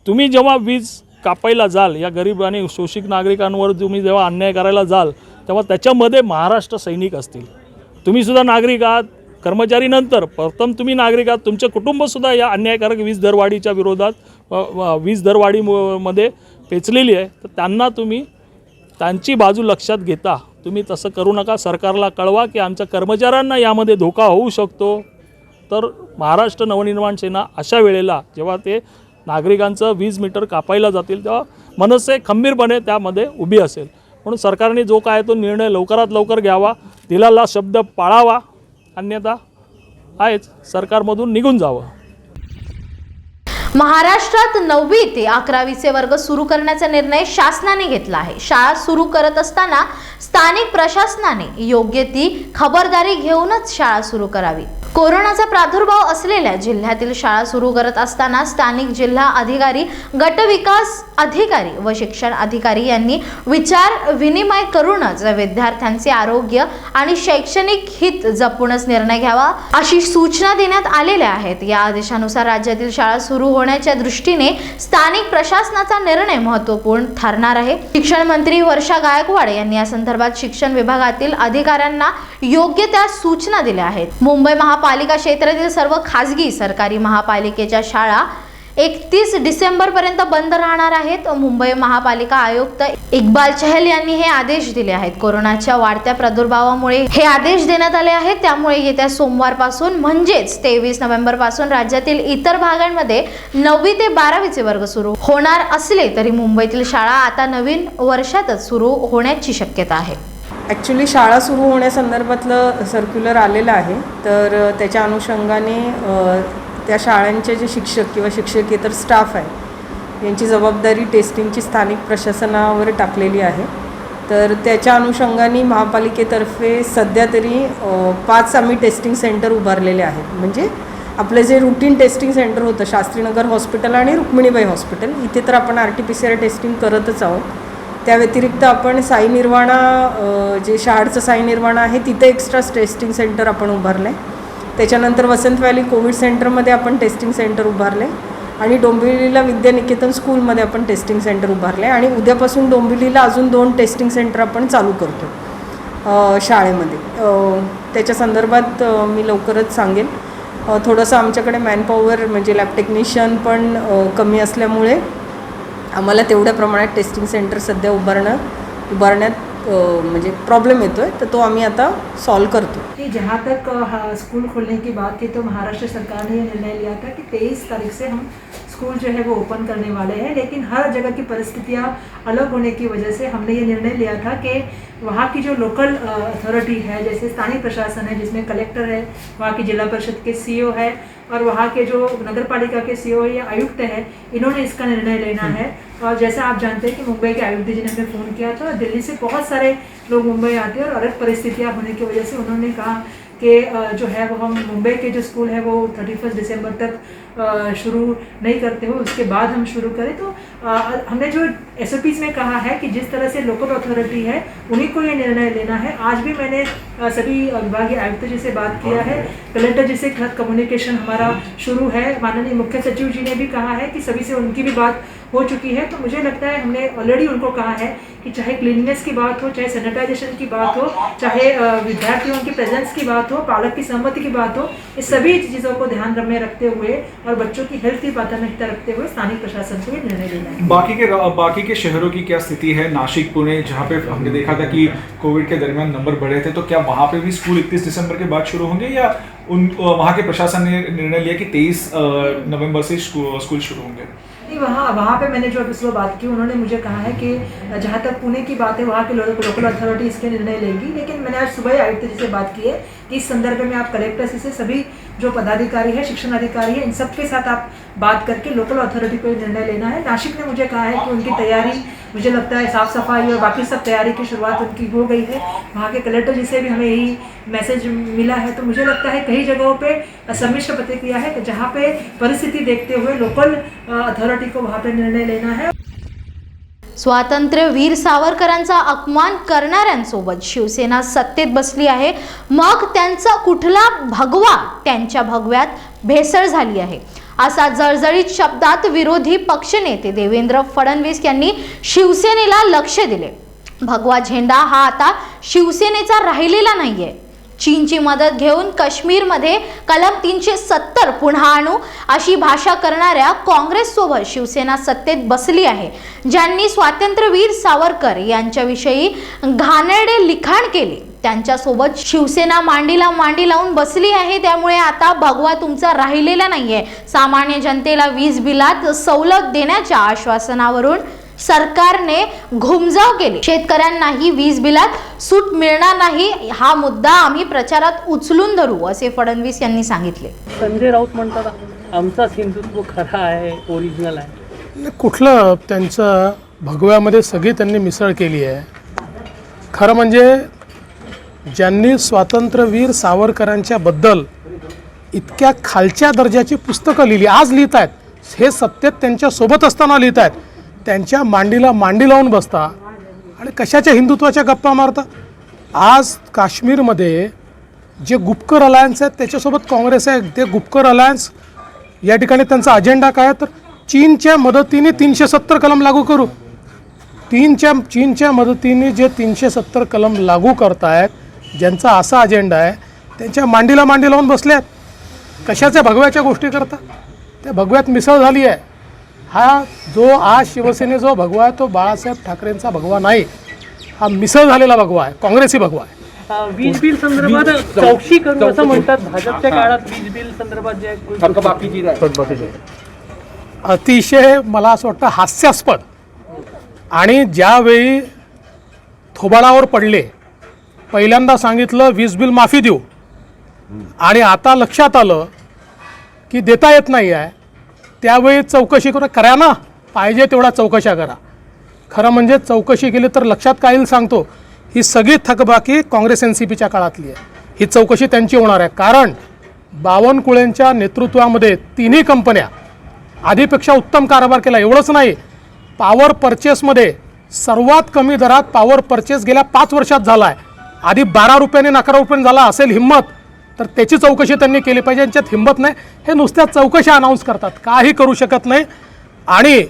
तुम्ही जेव्हा वीज कापायला जाल, या गरीब आणि शोषित नागरिकांवर तुम्ही जेव्हा अन्याय करायला जाल, तेव्हा त्याच्यामध्ये महाराष्ट्र सैनिक असतील. तुम्हीसुद्धा नागरिक आहात, कर्मचारी नंतर, प्रथम तुम्ही नागरिक आहात. तुमचे कुटुंबसुद्धा या अन्यायकारक वीज दरवाढीच्या विरोधात वीज दरवाढीमध्ये पेचलेली आहे. तर त्यांना तुम्ही त्यांची बाजू लक्षात घेता तुम्ही तसं करू नका. सरकारला कळवा की आमच्या कर्मचाऱ्यांना यामध्ये धोका होऊ शकतो. तर महाराष्ट्र नवनिर्माण सेना अशा वेळेला जेव्हा ते नागरिकांचं वीज मीटर कापायला जातील तेव्हा मनसे खंबीरपणे त्यामध्ये उभी असेल. म्हणून सरकारने जो काय तो निर्णय लवकरात लवकर घ्यावा, दिलेला शब्द पाळावा, अन्यथा आहेच सरकारमधून निघून जावं. महाराष्ट्रात 9वी ते 11वीचे वर्ग सुरू करण्याचा निर्णय शासनाने घेतला आहे. शाळा सुरू करत असताना स्थानिक प्रशासनाने योग्य ती खबरदारी घेऊनच शाळा सुरू करावी. कोरोनाचा प्रादुर्भाव असलेल्या जिल्ह्यातील शाळा सुरू करत असताना स्थानिक जिल्हा अधिकारी, गट विकास अधिकारी व शिक्षण अधिकारी यांनी विचार विनिमय करूनच विद्यार्थ्यांचे आरोग्य आणि शैक्षणिक हित जपूनच निर्णय घ्यावा अशी सूचना देण्यात आलेल्या आहेत. या आदेशानुसार राज्यातील शाळा सुरू होण्याच्या दृष्टीने स्थानिक प्रशासनाचा निर्णय महत्त्वपूर्ण ठरणार आहे. शिक्षण मंत्री वर्षा गायकवाड यांनी या संदर्भात शिक्षण विभागातील अधिकाऱ्यांना योग्य त्या सूचना दिल्या आहेत. मुंबई महापालिका क्षेत्रातील सर्व खासगी सरकारी महापालिकेच्या शाळा 31 डिसेंबरपर्यंत बंद राहणार आहेत. मुंबई महापालिका आयुक्त इक्बाल चहल यांनी हे आदेश दिले आहेत. कोरोनाच्या वाढत्या प्रादुर्भावामुळे हे आदेश देण्यात आले आहेत. त्यामुळे येत्या सोमवारपासून म्हणजेच 23 नोव्हेंबरपासून राज्यातील इतर भागांमध्ये 9वी ते 12वीचे वर्ग सुरू होणार असले तरी मुंबईतील शाळा आता नवीन वर्षातच सुरू होण्याची शक्यता आहे. ॲक्च्युली शाळा सुरू होण्यासंदर्भातलं सर्क्युलर आलेलं आहे. तर त्याच्या अनुषंगाने त्या शाळांचे जे शिक्षक किंवा शिक्षकेतर स्टाफ आहे यांची जबाबदारी टेस्टिंगची स्थानिक प्रशासनावर टाकलेली आहे. तर त्याच्या अनुषंगाने महापालिकेतर्फे सध्या तरी 5 आम्ही टेस्टिंग सेंटर उभारलेले आहेत. म्हणजे आपलं जे रुटीन टेस्टिंग सेंटर होतं शास्त्रीनगर हॉस्पिटल आणि रुक्मिणीबाई हॉस्पिटल, इथे तर आपण RT-PCR टेस्टिंग करतच आहोत. त्या व्यतिरिक्त आपण साई निर्वाणा जे शहाडचं साई निर्वाणा आहे तिथे एक्स्ट्रा टेस्टिंग सेंटर आपण उभारलं आहे. त्याच्यानंतर वसंत व्हॅली कोविड सेंटरमध्ये आपण टेस्टिंग सेंटर उभारले आणि डोंबिवलीला विद्यानिकेतन स्कूलमध्ये आपण टेस्टिंग सेंटर उभारले आणि उद्यापासून डोंबिवलीला अजून 2 टेस्टिंग सेंटर आपण चालू करतो शाळेमध्ये. त्याच्या संदर्भात मी लवकरच सांगेन. थोडंसं आमच्याकडे मॅनपॉवर म्हणजे लॅब टेक्निशियन पण कमी असल्यामुळे आम्हाला तेवढ्या प्रमाणात टेस्टिंग सेंटर सध्या उभारण्यात म्हणजे प्रॉब्लम येतो है, तो आम्ही आता सॉल्व करतो. कि जहाँ तक स्कूल खोलने की बात की तो महाराष्ट्र सरकार ने ये निर्णय लिया था कि 23 तारीख से हम स्कूल जो है वो ओपन करने वाले हैं. लेकिन हर जगह की परिस्थितियाँ अलग होने की वजह से हमने ये निर्णय लिया था कि वहाँ की जो लोकल अथॉरिटी है, जैसे स्थानीय प्रशासन है जिसमें कलेक्टर है, वहाँ की जिला परिषद के CEO है और वहाँ के जो नगर पालिका के CEO या आयुक्त है, इन्होंने इसका निर्णय लेना है. और जैसे आप जानते हैं कि मुंबई के आयुक्त जी ने हमें फ़ोन किया था, दिल्ली से बहुत सारे लोग मुंबई आते हैं और अलग परिस्थितियाँ होने की वजह से उन्होंने कहा कि जो है वो हम मुंबई के जो स्कूल है वो 31 दिसंबर तक शुरू नहीं करते हो, उसके बाद हम शुरू करें. तो हमने जो SOPs में कहा है कि जिस तरह से लोकल अथॉरिटी है उन्हीं को ये निर्णय लेना है. आज भी मैंने सभी विभागीय आयुक्त जी से बात किया है, कलेक्टर जी से कम्युनिकेशन हमारा शुरू है. माननीय मुख्य सचिव जी ने भी कहा है कि सभी से उनकी भी बात हो चुकी है। तो मुझे लगता है हमने ऑलरेडी उनको कहा है कि चाहे क्लीननेस की बात हो, चाहे सैनिटाइजेशन की बात हो, चाहे विद्यार्थियों की प्रेजेंस की बात हो, पालक की सहमति की बात हो, इस सभी चीज़ों को ध्यान में रखते हुए और बच्चों की हेल्थ की प्राथमिकता रखते हुए स्थानीय प्रशासन को ये निर्णय लेना है। बाकी के शहरों की क्या स्थिति है? नासिक, पुणे, जहाँ पे हमने देखा था कि कोविड के दरमियान नंबर बढ़े थे, तो क्या वहाँ पे भी स्कूल 31 दिसंबर के बाद शुरू होंगे, या वहाँ के प्रशासन ने निर्णय लिया कि 23 नवंबर से स्कूल शुरू होंगे? नहीं, वहाँ पे मैंने जो अभी सुबह बात की, उन्होंने मुझे कहा है कि जहाँ तक पुणे की बात है वहाँ के लोकल अथॉरिटी इसके निर्णय लेगी। लेकिन मैंने आज सुबह ही आयुक्त जी से बात की है कि इस संदर्भ में आप कलेक्टर से सभी जो पदाधिकारी है, शिक्षण अधिकारी है, इन सब के साथ आप बात करके लोकल अथॉरिटी को निर्णय लेना है। नासिक ने मुझे कहा है कि उनकी तैयारी, मुझे लगता है साफ़ सफाई और बाकी सब तैयारी की शुरुआत उनकी हो गई है। वहाँ के कलेक्टर जी से भी हमें यही मैसेज मिला है। तो मुझे लगता है कई जगहों पे सम्मिश्र प्रतिक्रिया है कि जहाँ पे परिस्थिती देखते हुए लोकल अथॉरिटी को वहाँ पे निर्णय लेना है। स्वातंत्र्यवीर सावरकरांचा अपमान करणाऱ्यांसोबत शिवसेना सत्तेत बसली आहे, मग त्यांचा कुठला भगवा त्यांच्या भगव्यात भेसळ झाली आहे, असा जळजळीत शब्दात विरोधी पक्षनेते देवेंद्र फडणवीस यांनी शिवसेनेला लक्ष दिले। भगवा झेंडा हा आता शिवसेनेचा राहिलेला नाहीये। चीनची मदत घेऊन काश्मीरमध्ये कलम 370 पुन्हा आणू अशी भाषा करणाऱ्या काँग्रेससोबत शिवसेना सत्तेत बसली आहे, ज्यांनी स्वातंत्र्यवीर सावरकर यांच्याविषयी घाणेरडे लिखाण केले, त्यांच्यासोबत शिवसेना मांडीला मांडी लावून बसली आहे। त्यामुळे आता भगवा तुमचा राहिलेला नाहीये। सामान्य जनतेला वीज बिलात सवलत देण्याच्या आश्वासनावरून सरकारने घुमजाव केली। शेतकऱ्यांनाही वीज बिलात सूट मिळणार नाही, हा मुद्दा आम्ही प्रचारात उचलून धरू, असे फडणवीस यांनी सांगितले। संजय राऊत म्हणतात आमचाच हिंदुत्व खरा आहे, ओरिजिनल आहे। कुठलं त्यांचं भगव्यामध्ये सगळी त्यांनी मिसळ केली आहे। खरं म्हणजे ज्यांनी स्वातंत्र्यवीर सावरकरांच्या बद्दल इतक्या खालच्या दर्जाची पुस्तकं लिहिली, आज लिहित आहेत, हे सत्तेत त्यांच्या सोबत असताना लिहित आहेत, त्यांच्या मांडीला मांडी लावून बसता आणि कशाच्या हिंदुत्वाच्या गप्पा मारता। आज काश्मीरमध्ये जे गुपकर अलायन्स आहेत त्याच्यासोबत काँग्रेस आहे। ते गुपकर अलायन्स या ठिकाणी त्यांचा अजेंडा काय आहे, तर चीनच्या मदतीने 370 कलम लागू करू। चीनच्या मदतीने जे 370 कलम लागू करतायत, ज्यांचा असा अजेंडा आहे, त्यांच्या मांडीला मांडी लावून बसले आहेत। कशाच्या भगव्याच्या गोष्टी करता? त्या भगव्यात मिसळ झाली आहे। हा जो आज शिवसेने जो भगवा आहे तो बाळासाहेब ठाकरेंचा भगवा नाही, हा मिसळ झालेला भगवा आहे, काँग्रेसी भगवा आहे। वीज बिल संदर्भात चौकशी करू असं म्हणतात। भाजपच्या काळात वीज बिल संदर्भात जे अतिशय मला असं वाटतं हास्यास्पद, आणि ज्यावेळी थोबाडावर पडले, पहिल्यांदा सांगितलं वीज बिल माफी देऊ, आणि आता लक्षात आलं की देता येत नाही आहे, त्यावेळी चौकशी करा ना, पाहिजे तेवढा चौकशा करा। खरं म्हणजे चौकशी केली तर लक्षात काय येईल सांगतो, ही सगळी थकबाकी काँग्रेस NCPच्या काळातली आहे। ही चौकशी त्यांची होणार आहे, कारण बावनकुळेंच्या नेतृत्वामध्ये तिन्ही कंपन्या आधीपेक्षा उत्तम कारभार केला। एवढंच नाही, पॉवर परचेसमध्ये सर्वात कमी दरात पॉवर परचेस गेल्या 5 वर्षात झाला आहे। आधी 12 रुपयाने 11 रुपयाने झाला असेल हिंमत, तर त्याची चौकशी त्यांनी केली पाहिजे। यांच्यात हिंमत नाही, हे नुसत्या चौकशा अनाऊन्स करतात, काही करू शकत नाही। आणि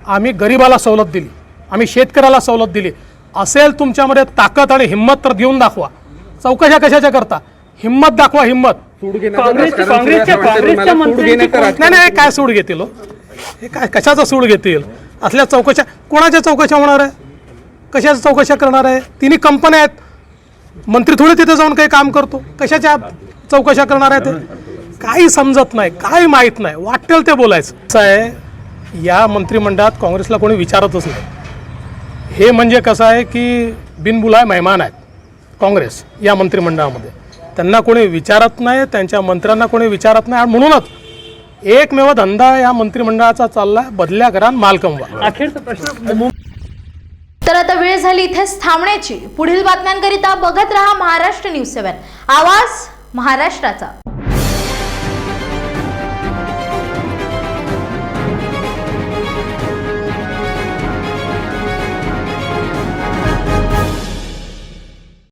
आम्ही गरिबाला सवलत दिली, आम्ही शेतकऱ्याला सवलत दिली, असेल तुमच्यामध्ये ताकद आणि हिंमत तर देऊन दाखवा। चौकशा कशाच्या करता? हिंमत दाखवा, हिंमत। नाही, काय सूड घेतील? हे काय कशाचा सूड घेतील? असल्या चौकशा, कोणाच्या चौकशा होणार आहे? कशाच्या चौकशा करणार आहे? तिन्ही कंपन्या आहेत, मंत्री थोडे तिथे जाऊन काही काम करतो, कशाच्या चौकशा करणार आहे? ते काही समजत नाही, काही माहीत नाही, वाटेल ते बोलायचं। असं आहे, या मंत्रिमंडळात काँग्रेसला कोणी विचारतच नाही। हे म्हणजे कसं आहे की बिनबुलाय मेहमान आहेत काँग्रेस या मंत्रिमंडळामध्ये, त्यांना कोणी विचारत नाही, त्यांच्या मंत्र्यांना कोणी विचारत नाही, आणि म्हणूनच एकमेव धंदा या मंत्रिमंडळाचा चालला, बदल्या घरात माल कमवा। अखेरचा प्रश्न, तर आता वेळ झाली इथेच थांबण्याची। पुढील बातम्यांकरिता बघत रहा महाराष्ट्र न्यूज 7, आवाज महाराष्ट्राचा।